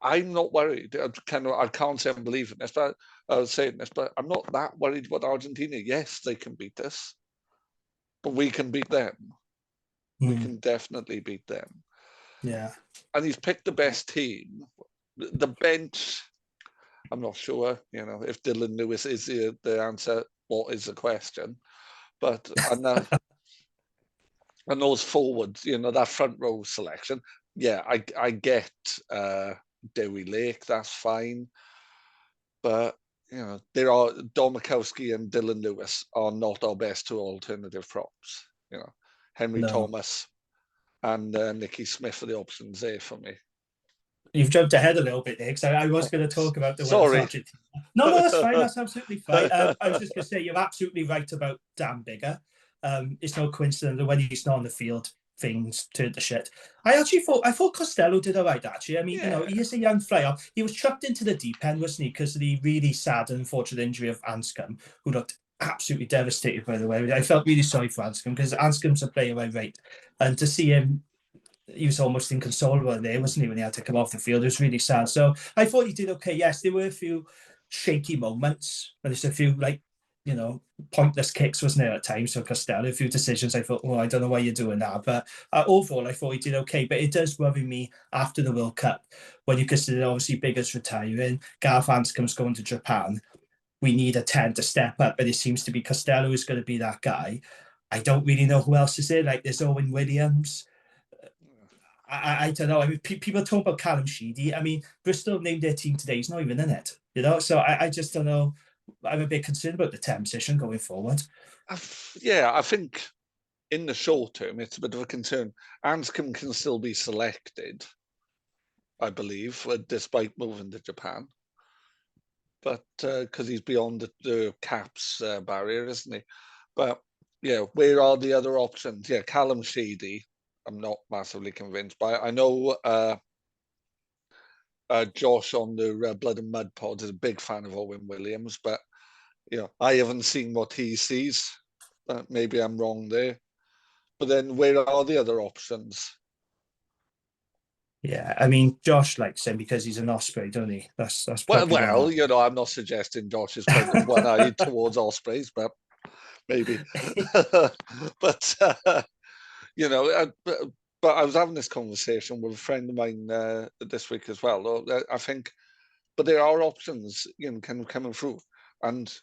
I'm not worried. I can't say I'm believing this, but I was saying this, but I'm not that worried about Argentina. Yes, they can beat us, but we can beat them. We can definitely beat them. Yeah, and he's picked the best team. The bench, I'm not sure, if Dylan Lewis is the answer. What is the question? But and those forwards, that front row selection, I get Dewi Lake, that's fine. But there are Domikowski and Dylan Lewis are not our best two alternative props. Henry Thomas and Nicky Smith are the options there for me. You've jumped ahead a little bit there because I was going to talk about the Wales Argentina. No, that's fine. That's absolutely fine. I was just going to say you're absolutely right about Dan Biggar. It's no coincidence that when he's not on the field, things turn to shit. I thought Costello did all right, actually. I mean, he is a young flyer. He was chucked into the deep end, wasn't he? Because of the really sad and unfortunate injury of Anscombe, who looked absolutely devastated, by the way. I felt really sorry for Anscombe because Anscombe's a player I rate. And to see him, he was almost inconsolable there, wasn't he, when he had to come off the field? It was really sad. So I thought he did okay. Yes, there were a few shaky moments, but there's a few, pointless kicks, wasn't there, at times for Costello? A few decisions I thought, I don't know why you're doing that. But overall, I thought he did okay. But it does worry me after the World Cup, when you consider, obviously, Biggar's retiring, Gareth Anscombe's going to Japan. We need a 10 to step up, but it seems to be Costello is going to be that guy. I don't really know who else is there. There's Owen Williams. I don't know. I mean, people talk about Callum Sheedy. I mean, Bristol named their team today. He's not even in it, So I just don't know. I'm a bit concerned about the 10 position going forward. I think in the short term, it's a bit of a concern. Anscombe can still be selected, I believe, despite moving to Japan. But because he's beyond the caps barrier, isn't he? But, where are the other options? Callum Sheedy. I'm not massively convinced by it. I know Josh on the Blood and Mud pod is a big fan of Owen Williams, but I haven't seen what he sees. Maybe I'm wrong there. But then where are the other options? Yeah, I mean, Josh likes him because he's an Osprey, don't he? That's well, I'm not suggesting Josh is kind of one-eyed towards Ospreys, but maybe. But But I was having this conversation with a friend of mine this week as well. I think, but there are options, kind of coming through. And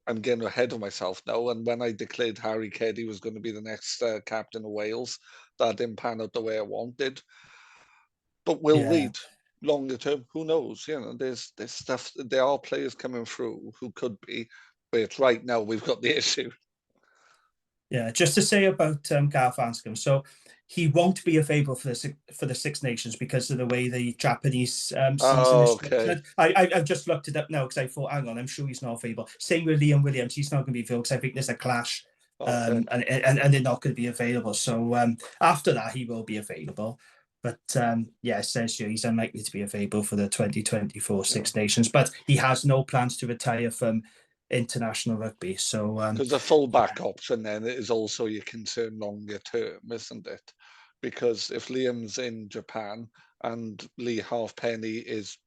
I'm getting ahead of myself now. And when I declared Harry Keddy was going to be the next captain of Wales, that didn't pan out the way I wanted. But Will Reid, longer term, who knows? There's stuff. There are players coming through who could be, but right now we've got the issue. Yeah, just to say about Gareth Anscombe, so he won't be available for the Six Nations because of the way the Japanese season is structured. I've just looked it up now because I thought, hang on, I'm sure he's not available. Same with Liam Williams, he's not going to be available because I think there's a clash, and they're not going to be available. So after that, he will be available. But yeah, essentially, he's unlikely to be available for the 2024 Six Nations. But he has no plans to retire from international rugby. So because the full-back option then is also your concern longer term, isn't it? Because if Liam's in Japan and Lee Halfpenny is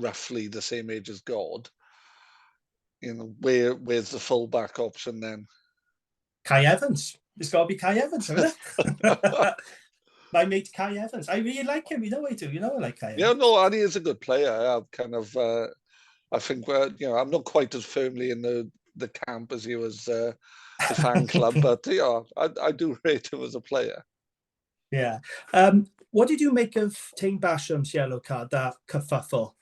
roughly the same age as God, where's the full-back option then? Kai Evans. It's got to be Kai Evans, isn't it? My mate Kai Evans. I really like him. I do. I like Kai Evans. Yeah, no, and he is a good player. I've kind of I think I'm not quite as firmly in the camp as you as the fan club, but I do rate him as a player. Yeah. What did you make of Tane Basham's yellow card? That kerfuffle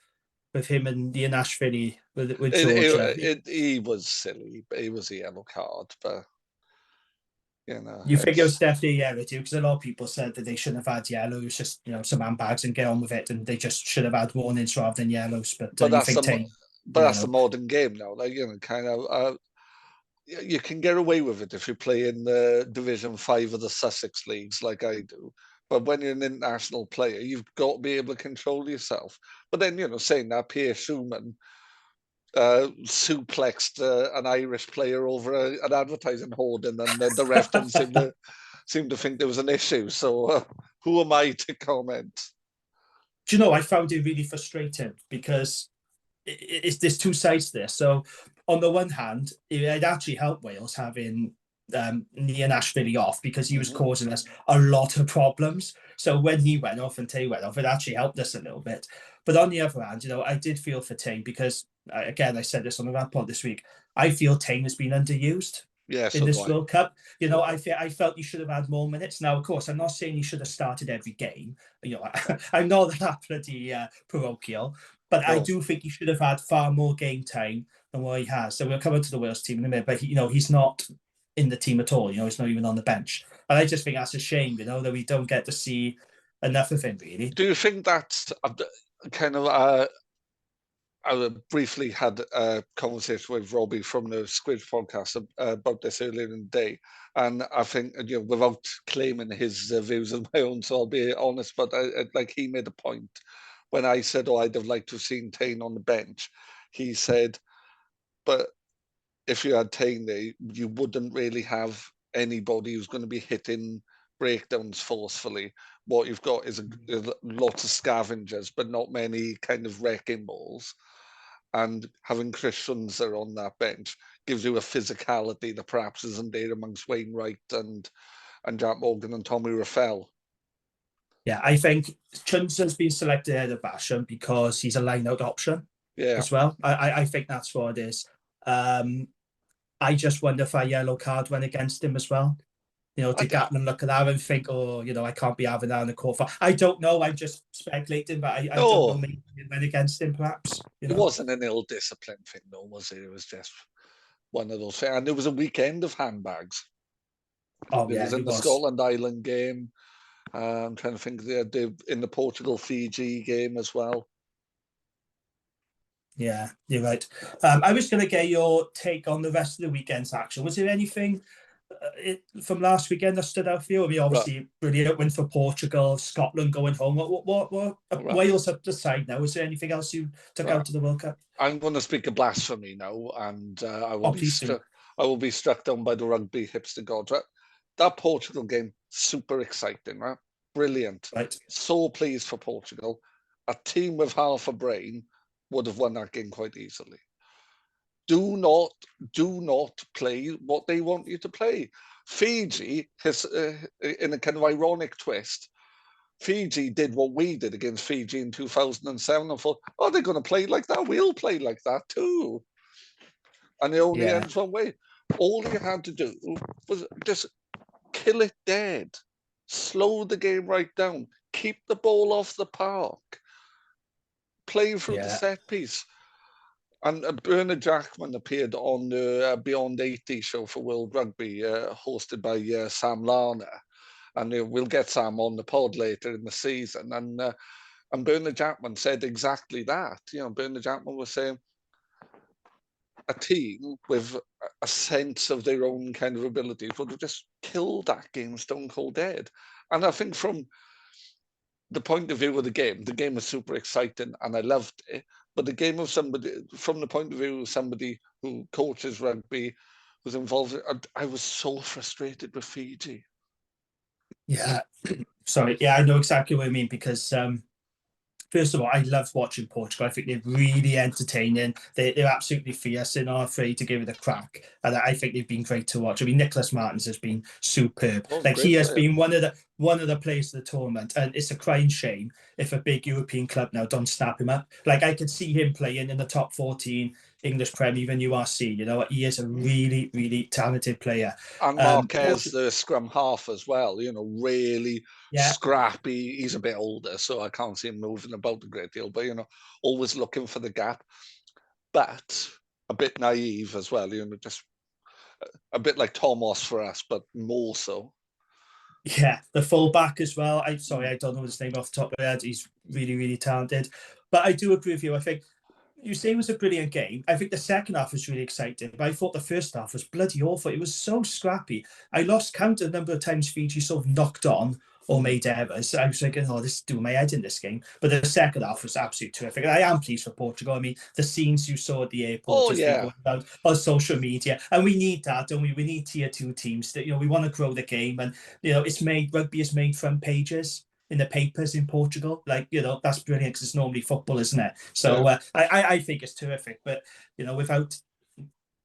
with him and the Nashville with Georgia. He was silly. He was a yellow card, but you think it was definitely a yellow too, because a lot of people said that they shouldn't have had yellow. It was just some handbags and get on with it, and they just should have had warnings rather than yellows. But that's the modern game now. Like kind of you can get away with it if you play in the Division 5 of the Sussex leagues, like I do. But when you're an international player, you've got to be able to control yourself. But then saying that, Pierre Schumann suplexed an Irish player over an advertising hoarding, and the ref didn't seem to think there was an issue. So who am I to comment? Do you know, I found it really frustrating because there's two sides to this. So on the one hand, it actually helped Wales having Nia Nashville off, because he was causing us a lot of problems. So when he went off and Tay went off, it actually helped us a little bit. But on the other hand, I did feel for Tane because, again, I said this on the Rap Pod this week, I feel Tane has been underused in this World Cup. I felt he should have had more minutes. Now, of course, I'm not saying he should have started every game. I'm not that bloody parochial, but I do think he should have had far more game time than what he has. So we'll come into the Wales team in a minute, but he's not in the team at all. He's not even on the bench. And I just think that's a shame, that we don't get to see enough of him, really. Do you think that's kind of I briefly had a conversation with Robbie from the Squidge podcast about this earlier in the day, and I think without claiming his views of my own, so I'll be honest, but like he made a point when I said, I'd have liked to have seen Tane on the bench. He said, but if you had Tane there, you wouldn't really have anybody who's going to be hitting breakdowns forcefully. What you've got is lots of scavengers, but not many kind of wrecking balls. And having Chris Schunzer on that bench gives you a physicality that perhaps isn't there amongst Wainwright and Jack Morgan and Tommy Raffel. Yeah, I think Schunzer's been selected ahead of Basham because he's a line-out option as well. I think that's what it is. I just wonder if a yellow card went against him as well. To Gatland look at that and think, I can't be having that in the court. I don't know. I'm just speculating, but I don't know. Maybe it went against him, perhaps. It wasn't an ill-disciplined thing, though, was it? It was just one of those things. And there was a weekend of handbags. It was in the Scotland Island game. I'm trying to think. They in the Portugal-Fiji game as well. Yeah, you're right. I was going to get your take on the rest of the weekend's action. Was there anything from last weekend that stood out for you? I mean, obviously, brilliant win for Portugal, Scotland going home. What Wales up the side now? Is there anything else you took out to the World Cup? I'm going to speak a blasphemy now, and I will be struck down by the rugby hipster gods. Right? That Portugal game, super exciting, right? Brilliant. Right. So pleased for Portugal. A team with half a brain would have won that game quite easily. Do not play what they want you to play. Fiji, in a kind of ironic twist, Fiji did what we did against Fiji in 2007 and thought, oh, they're going to play like that. We'll play like that too. And it only ends one way. All you had to do was just kill it dead. Slow the game right down. Keep the ball off the park. Play through the set piece. And Bernard Jackman appeared on the Beyond 80 show for World Rugby, hosted by Sam Larner. And we'll get Sam on the pod later in the season. And Bernard Jackman said exactly that. Bernard Jackman was saying a team with a sense of their own kind of abilities would have just killed that game stone cold dead. And I think from the point of view of the game was super exciting and I loved it. But the game of somebody, from the point of view of somebody who coaches rugby, was involved, I was so frustrated with Fiji. Yeah, sorry. Yeah, I know exactly what I mean because first of all, I love watching Portugal. I think they're really entertaining. They're absolutely fierce. They're not afraid to give it a crack. And I think they've been great to watch. I mean, Nicholas Martins has been superb. He has been one of the players of the tournament. And it's a crying shame if a big European club now don't snap him up. Like I could see him playing in the top 14 English Premier, even URC. He is a really, really talented player. And Marquez, the scrum half as well, really scrappy. He's a bit older, so I can't see him moving about a great deal, but, always looking for the gap. But a bit naive as well, just a bit like Thomas for us, but more so. Yeah, the fullback as well. I don't know his name off the top of my head. He's really, really talented. But I do agree with you. I think you say it was a brilliant game. I think the second half was really exciting, but I thought the first half was bloody awful. It was so scrappy. I lost count of the number of times Fiji sort of knocked on or made errors. I was thinking, this is doing my head in this game. But the second half was absolutely terrific. And I am pleased for Portugal. I mean, the scenes you saw at the airport going around on social media. And we need that, don't we? We need tier 2 teams that, we want to grow the game. And, rugby is made front pages in the papers in Portugal. That's brilliant because it's normally football, isn't it? So I think it's terrific. But, without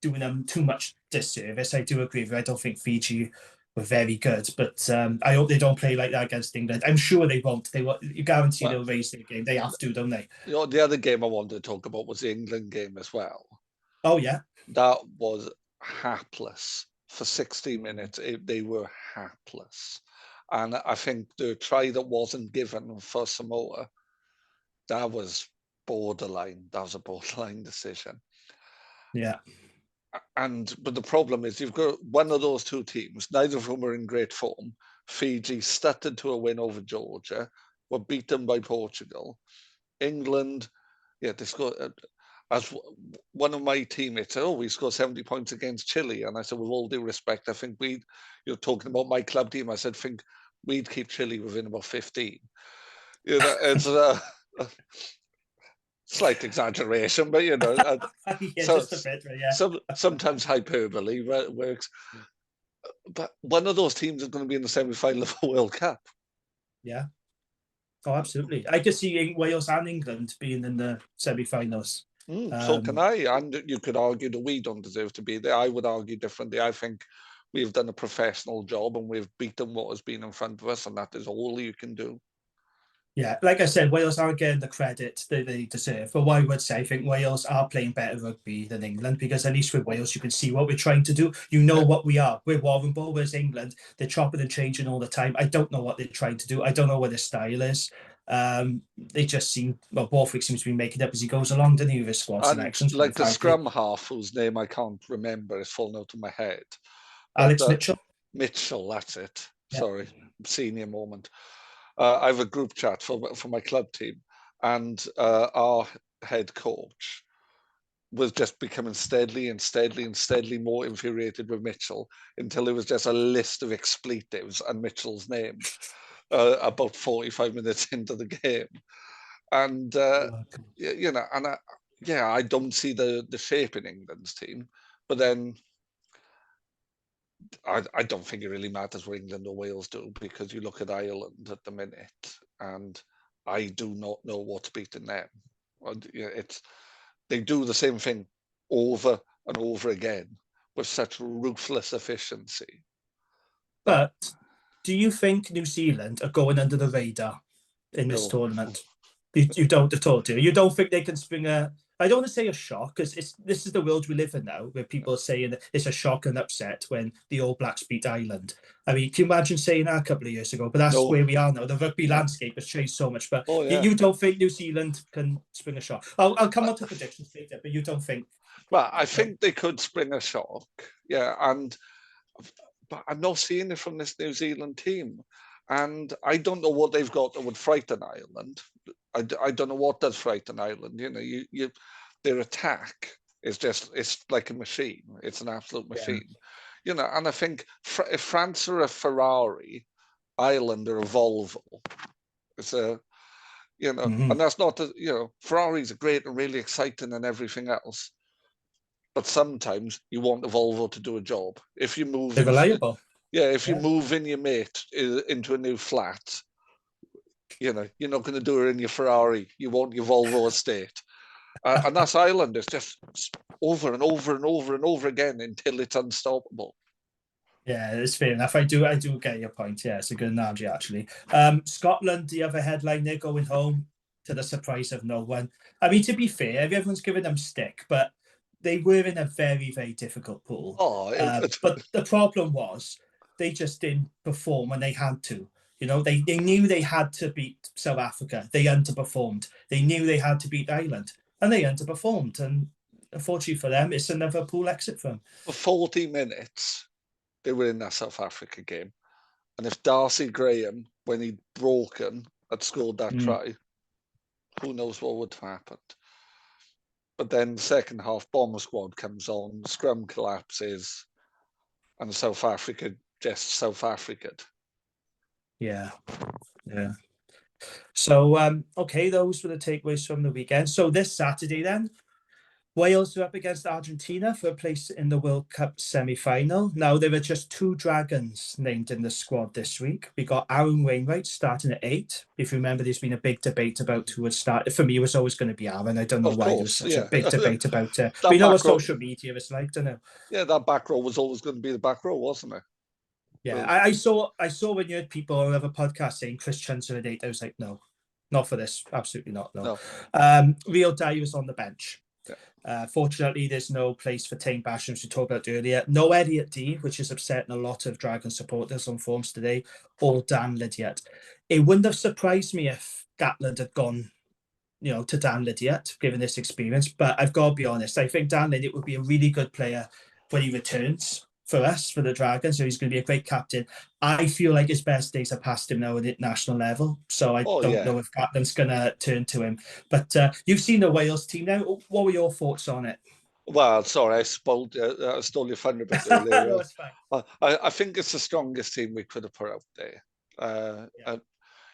doing them too much disservice, I do agree with you. I don't think Fiji were very good, but I hope they don't play like that against England. I'm sure they won't. You guarantee they'll raise their game. They have to, don't they? The other game I wanted to talk about was the England game as well. Oh, yeah. That was hapless. For 60 minutes, they were hapless. And I think the try that wasn't given for Samoa, that was borderline. That was a borderline decision. Yeah. But the problem is you've got one of those two teams, neither of whom are in great form. Fiji stuttered to a win over Georgia, were beaten by Portugal. England, they scored. As one of my teammates said, we scored 70 points against Chile. And I said, with all due respect, I think you're talking about my club team. I said, think we'd keep Chile within about 15. It's slight exaggeration, but just a bit, sometimes hyperbole works. But one of those teams is going to be in the semi-final of a World Cup. Yeah. Oh, absolutely. I could see Wales and England being in the semi-finals. So can I. And you could argue that we don't deserve to be there. I would argue differently. I think we've done a professional job and we've beaten what has been in front of us, and that is all you can do. Yeah, like I said, Wales aren't getting the credit that they deserve. But what I would say, I think Wales are playing better rugby than England, because at least with Wales, you can see what we're trying to do. What we are. We're Warren Ball, whereas England, they're chopping and changing all the time. I don't know what they're trying to do. I don't know what their style is. They just seem, Borthwick seems to be making up as he goes along, doesn't he, with his squad selections. Like the scrum half, whose name I can't remember, it's fallen out of my head. Alex Mitchell? Mitchell, that's it. Yeah. Sorry, senior moment. I have a group chat for my club team, and our head coach was just becoming steadily more infuriated with Mitchell until it was just a list of expletives and Mitchell's name about 45 minutes into the game. And, I don't see the shape in England's team, but then I don't think it really matters what England or Wales do, because you look at Ireland at the minute, and I do not know what's beating them. They do the same thing over and over again with such ruthless efficiency. But do you think New Zealand are going under the radar in this No. tournament? You don't at all, do you? You don't think they can spring a... I don't want to say a shock, because this is the world we live in now, where people are saying it's a shock and upset when the All Blacks beat Ireland. I mean, can you imagine saying that a couple of years ago? But that's where we are now. The rugby landscape has changed so much. But you don't think New Zealand can spring a shock? I'll come on to predictions later, but you don't think... Well, I think they could spring a shock, but I'm not seeing it from this New Zealand team. And I don't know what they've got that would frighten Ireland. I don't know what does frighten Ireland. Their attack is it's like a machine. It's an absolute machine. And I think if France are a Ferrari, Ireland are a Volvo. It's a, and that's not, Ferraris are great and really exciting and everything else. But sometimes you want the Volvo to do a job. If you move... They're reliable. If you move in your mate into a new flat, you're not going to do it in your Ferrari. You want your Volvo estate. And that's Ireland. It's just over and over and over and over again until it's unstoppable. Yeah, it's fair enough. I do get your point. Yeah, it's a good analogy, actually. Scotland, the other headline, they're going home to the surprise of no one. I mean, to be fair, everyone's giving them stick, but they were in a very, very difficult pool. But the problem was they just didn't perform when they had to. They knew they had to beat South Africa. They underperformed. They knew they had to beat Ireland, and they underperformed. And unfortunately for them, it's another pool exit for them. For 40 minutes, they were in that South Africa game. And if Darcy Graham, when he'd broken, had scored that try, who knows what would have happened. But then the second half, bomber squad comes on, scrum collapses, and South Africa just South Africa'd. Yeah. So, okay, those were the takeaways from the weekend. So this Saturday then, Wales are up against Argentina for a place in the World Cup semi-final. Now, there are just 2 Dragons named in the squad this week. We got Aaron Wainwright starting at 8. If you remember, there's been a big debate about who would start. For me, it was always going to be Aaron. I don't know why there was such a big debate about it. But you know what social media is like, don't you? Yeah, that back row was always going to be the back row, wasn't it? Yeah, I saw when you had people on other podcasts saying Chris Chunser at 8. I was like, no, not for this. Absolutely not. No. Real Dye was on the bench. Fortunately, there's no place for Tane Basham, as we talked about earlier. No Elliot D, which is upsetting a lot of Dragon supporters on forums today, or Dan Lydiate. It wouldn't have surprised me if Gatland had gone, to Dan Lydiate, given this experience. But I've got to be honest, I think Dan Lydiate would be a really good player when he returns for us, for the Dragons. So he's going to be a great captain. I feel like his best days are past him now at international level. So I don't know if Gatland's going to turn to him. But you've seen the Wales team now. What were your thoughts on it? Well, sorry, I stole your thunder a bit earlier. No, it's fine. I think it's the strongest team we could have put out there.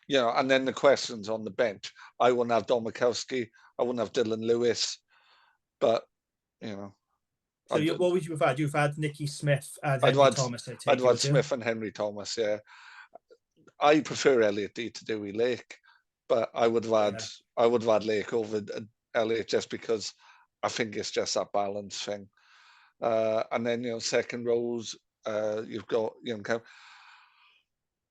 And then the questions on the bench. I wouldn't have Don Mikowski. I wouldn't have Dylan Lewis. But, So what would you have had? You've had Nicky Smith and Henry Thomas. I'd had Smith and Henry Thomas, yeah. I prefer Elliot D to Dewey Lake, but I would have had Lake over Elliot just because I think it's just that balance thing. And then, second rows, you've got,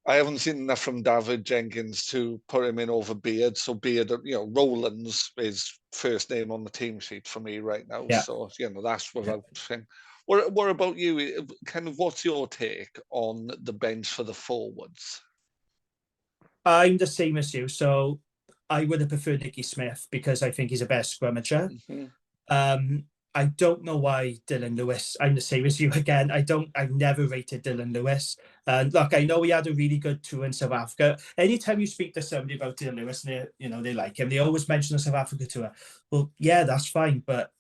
I haven't seen enough from David Jenkins to put him in over Beard. So Beard, Rowlands is first name on the team sheet for me right now. Yeah. So, that's without thing. What about you? Kind of what's your take on the bench for the forwards? I'm the same as you. So I would have preferred Nicky Smith because I think he's a best scrummager. I don't know why Dylan Lewis. I'm the same as you again. I've never rated Dylan Lewis. And look, I know he had a really good tour in South Africa. Anytime you speak to somebody about Dylan Lewis, and they like him, they always mention the South Africa tour. Well, yeah, that's fine, but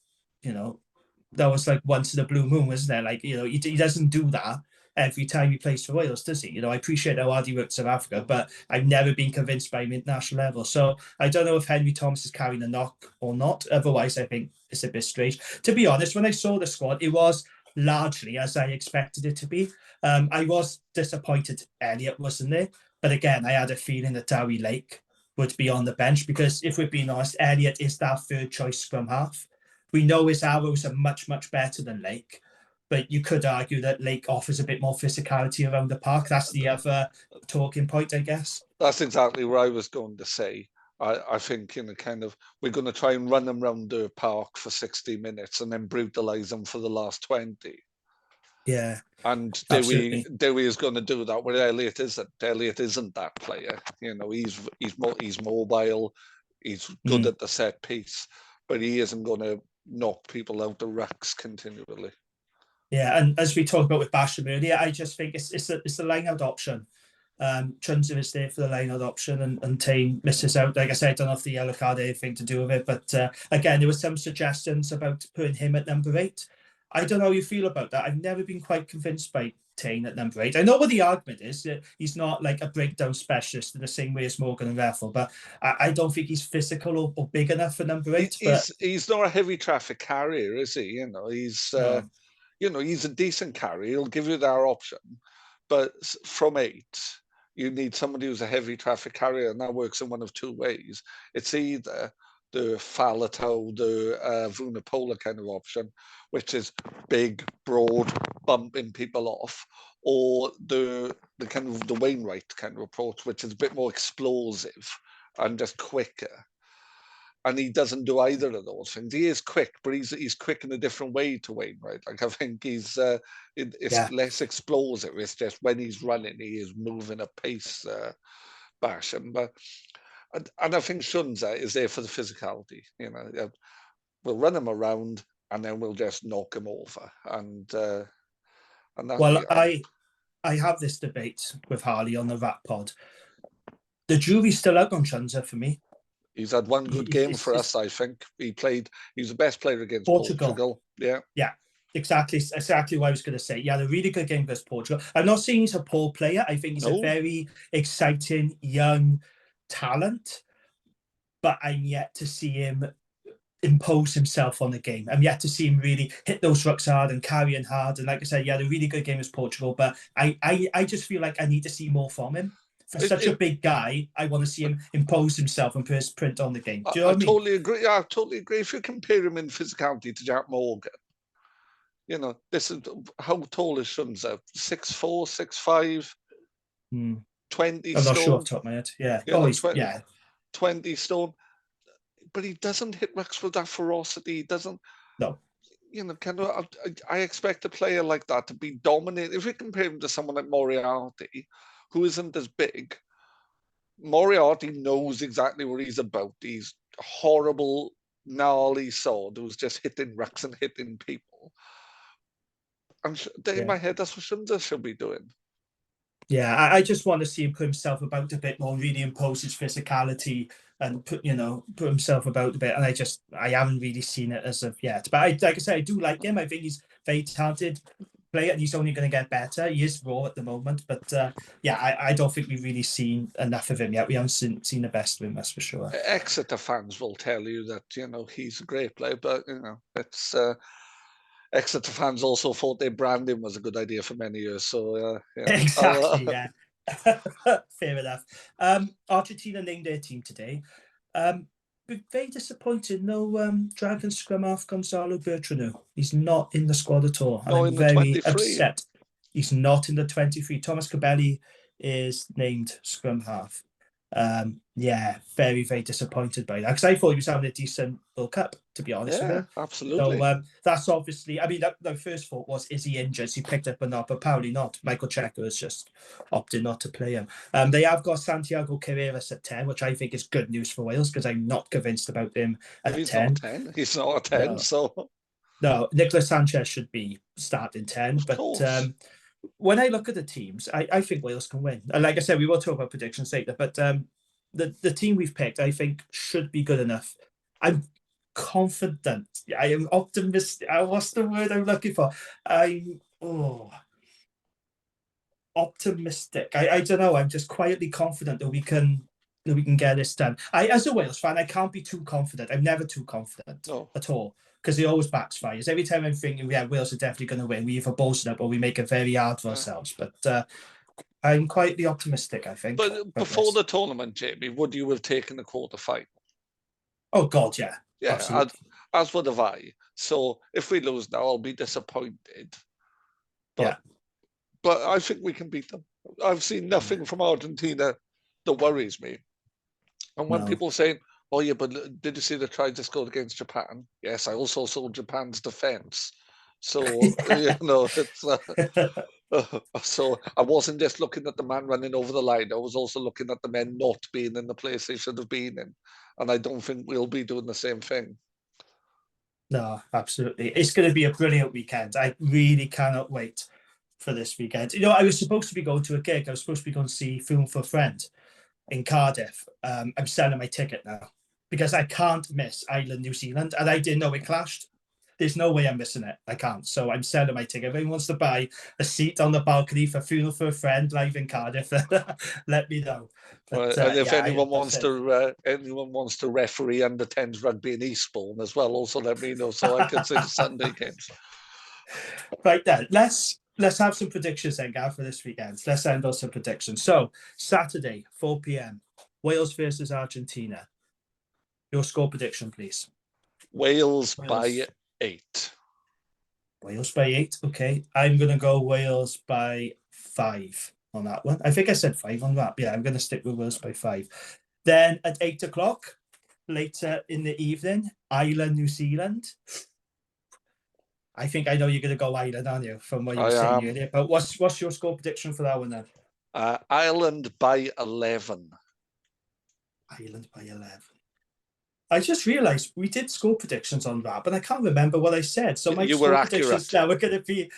that was like once in a blue moon, wasn't it? Like, he doesn't do that every time he plays for Wales, does he? I appreciate how hard he worked in South Africa, but I've never been convinced by him at national level. So I don't know if Henry Thomas is carrying a knock or not. Otherwise, I think it's a bit strange. To be honest, when I saw the squad, it was largely as I expected it to be. I was disappointed Elliot wasn't there. But again, I had a feeling that Dewey Lake would be on the bench because if we're being honest, Elliot is that third choice scrum half. We know his arrows are much, much better than Lake. but you could argue that Lake offers a bit more physicality around the park. That's the other talking point, I guess. That's exactly what I was going to say. I think, we're going to try and run them around the park for 60 minutes and then brutalise them for the last 20. Yeah. And absolutely. Dewey is going to do that, where Elliott isn't. Elliott isn't that player. He's mobile, he's good at the set piece, but he isn't going to knock people out the rucks continually. Yeah, and as we talked about with Basham earlier, I just think it's the line-out option. Chunzer is there for the line-out option, and Tane misses out. Like I said, I don't know if the yellow card had anything to do with it, but again, there were some suggestions about putting him at number 8. I don't know how you feel about that. I've never been quite convinced by Tane at number 8. I know what the argument is. He's not like a breakdown specialist in the same way as Morgan and Raffle, but I don't think he's physical or big enough for number 8. He's not a heavy traffic carrier, is he? He's he's a decent carrier. He'll give you that option, but from 8, you need somebody who's a heavy traffic carrier, and that works in one of 2 ways. It's either the Faletau, the Vunipola kind of option, which is big, broad, bumping people off, or the kind of the Wainwright kind of approach, which is a bit more explosive and just quicker. And he doesn't do either of those things. He is quick, but he's quick in a different way to Wainwright. Like, I think it's less explosive. It's just when he's running, he is moving at pace, Basham. And I think Shunza is there for the physicality. We'll run him around and then we'll just knock him over. And I have this debate with Harley on the Rat Pod. The jury's still out on Shunza for me. He's had one good game for us, I think. He's the best player against Portugal. Yeah. Yeah, exactly what I was going to say. He had a really good game against Portugal. I'm not saying he's a poor player. I think he's a very exciting, young talent, but I'm yet to see him impose himself on the game. I'm yet to see him really hit those rucks hard and carrying hard. And like I said, he had a really good game against Portugal, but I just feel like I need to see more from him. For such a big guy, I want to see him impose himself and put his print on the game. Do you know what I mean? Totally agree. I totally agree. If you compare him in physicality to Jack Morgan, this is how tall is Shunza? 6'4", 6'5", 20 I'm stone. not sure off the top of my head. Yeah. 20 stone. But he doesn't hit rucks with that ferocity. He doesn't. No. I expect a player like that to be dominant. If you compare him to someone like Moriarty, who isn't as big, Moriarty knows exactly what he's about. He's horrible, gnarly sword who's just hitting rucks and hitting people. In my head, that's what Shunza should be doing. Yeah, I just want to see him put himself about a bit more, really impose his physicality and put himself about a bit. And I haven't really seen it as of yet. But like I said, I do like him. I think he's very talented player, and he's only going to get better. He is raw at the moment, but I don't think we've really seen enough of him yet. We haven't seen the best of him, that's for sure. Exeter fans will tell you that he's a great player, but it's Exeter fans also thought their branding was a good idea for many years. So exactly, yeah. Fair enough. Argentina named their team today. Very disappointed. No Dragon scrum half Gonzalo Bertranu. He's not in the squad at all. And I'm very upset. He's not in the 23. Thomas Cabelli is named scrum half. Very, very disappointed by that, because I thought he was having a decent World Cup, to be honest with him. Absolutely. So that's obviously, I mean, the first thought was, is he injured? Is he picked up or not? But apparently not. Michael Checker has just opted not to play him. They have got Santiago Carreras at 10, which I think is good news for Wales, because I'm not convinced about him at 10. He's not a 10, no. so... No, Nicolas Sanchez should be starting 10, but when I look at the teams, I think Wales can win. And like I said, we will talk about predictions later, but the team we've picked, I think, should be good enough. I'm confident. I am optimistic. What's the word I'm looking for? Optimistic. I don't know. I'm just quietly confident that we can get this done. As a Wales fan, I can't be too confident. I'm never too confident at all, because it always backfires. Every time I'm thinking, Wales are definitely going to win, we either boast up or we make it very hard for ourselves. But I'm quietly optimistic, I think. But before the tournament, Jamie, would you have taken the quarterfinal? Oh, God, yeah. Yeah, as would have I. So if we lose now, I'll be disappointed. But I think we can beat them. I've seen nothing from Argentina that worries me. And when people saying, "Oh yeah, but did you see the try to score against Japan?" Yes, I also saw Japan's defense. So it's. So I wasn't just looking at the man running over the line. I was also looking at the men not being in the place they should have been in, and I don't think we'll be doing the same thing. No, absolutely. It's going to be a brilliant weekend. I really cannot wait for this weekend. I was supposed to be going to a gig. I was supposed to be going to see Film for a Friend in Cardiff. I'm selling my ticket now because I can't miss Ireland, New Zealand, and I didn't know it clashed. There's no way I'm missing it. I can't. So I'm selling my ticket. If anyone wants to buy a seat on the balcony for Funeral for a Friend live in Cardiff, let me know. But, and if anyone wants to referee under 10s rugby in Eastbourne as well, also let me know so I can see the Sunday games. Right then, let's have some predictions then, Gav, for this weekend. Let's end on some predictions. So Saturday, 4 p.m, Wales versus Argentina. Your score prediction, please. Wales by 8. Wales by 8. Okay, I'm going to go Wales by 5 on that one. I think I said 5 on that. Yeah, I'm going to stick with Wales by 5. Then at 8 o'clock, later in the evening, Ireland, New Zealand. I think I know you're going to go Ireland, aren't you, from what you were saying earlier. But what's your score prediction for that one then? Ireland by 11. Ireland by 11. I just realised we did score predictions on that, but I can't remember what I said. So my score predictions now are going to be.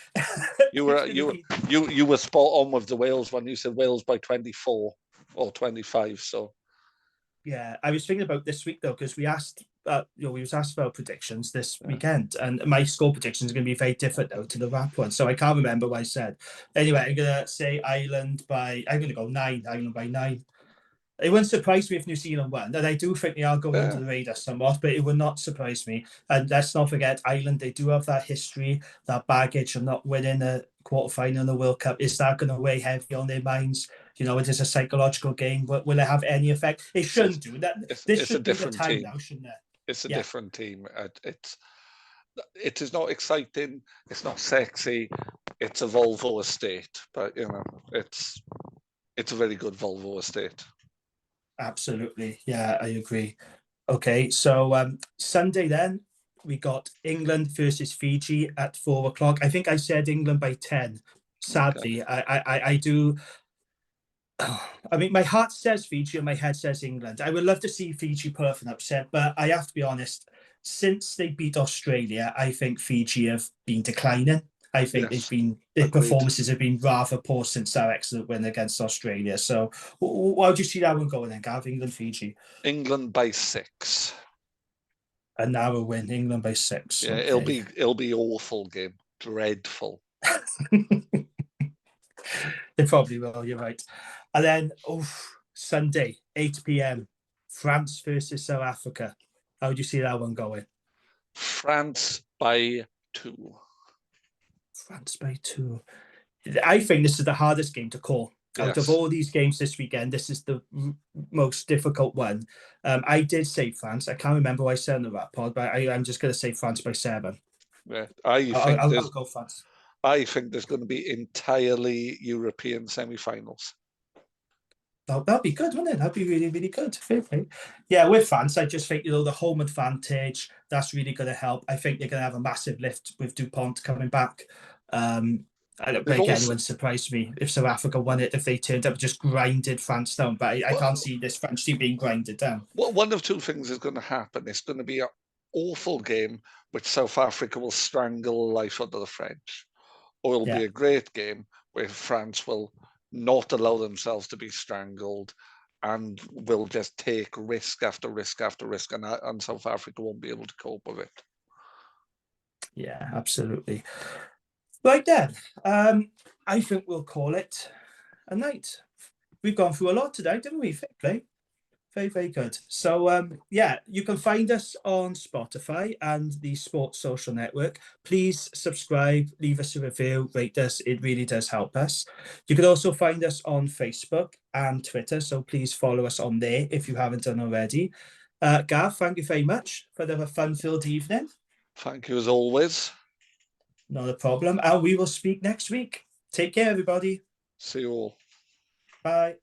You were spot on with the Wales one. You said Wales by 24 or 25. So. Yeah, I was thinking about this week though, because we asked, we was asked about predictions this weekend, and my score predictions are going to be very different though to the rap one. So I can't remember what I said. Anyway, I'm going to say Ireland by. I'm going to go 9. Ireland by 9. It wouldn't surprise me if New Zealand won, and I do think they are going under the radar somewhat, but it would not surprise me. And let's not forget, Ireland, they do have that history, that baggage of not winning a quarterfinal in the World Cup. Is that going to weigh heavy on their minds? It is a psychological game. Will it have any effect? It shouldn't do that. This should be the time now, shouldn't it? It's a different team. It is not exciting. It's not sexy. It's a Volvo estate, but it's a very good Volvo estate. Absolutely. Yeah, I agree. Okay, so Sunday then, we got England versus Fiji at 4 o'clock. I think I said England by 10. Sadly, okay. I do. I mean, my heart says Fiji and my head says England. I would love to see Fiji pull off an upset, but I have to be honest. Since they beat Australia, I think Fiji have been declining. I think their performances have been rather poor since our excellent win against Australia. So, how do you see that one going then, Gav? England, Fiji. England by 6. A narrow win. England by 6. Yeah, okay. it'll be awful game. Dreadful. It probably will. You're right. And then Sunday, 8 p.m, France versus South Africa. How do you see that one going? France by 2. France by 2. I think this is the hardest game to call. Out of all these games this weekend, this is the most difficult one. I did say France. I can't remember what I said in the rap pod, but I'm just going to say France by 7. Yeah, I'll go France. I think there's going to be entirely European semi-finals. That'd be good, wouldn't it? That'd be really, really good. Yeah, with France, I just think, the home advantage, that's really going to help. I think they're going to have a massive lift with Dupont coming back. I don't think anyone surprised me if South Africa won it, if they turned up and just grinded France down. But I can't see this French team being grinded down. Well, one of two things is going to happen. It's going to be an awful game, which South Africa will strangle the life out of the French. Or it'll be a great game where France will not allow themselves to be strangled and will just take risk after risk after risk, and South Africa won't be able to cope with it. Yeah, absolutely. Right then, I think we'll call it a night. We've gone through a lot today, didn't we? Fair play. Very, very good. So, you can find us on Spotify and the Sports Social Network. Please subscribe, leave us a review, rate us. It really does help us. You can also find us on Facebook and Twitter, so please follow us on there if you haven't done already. Gav, thank you very much for the fun-filled evening. Thank you as always. Not a problem. And we will speak next week. Take care, everybody. See you all. Bye.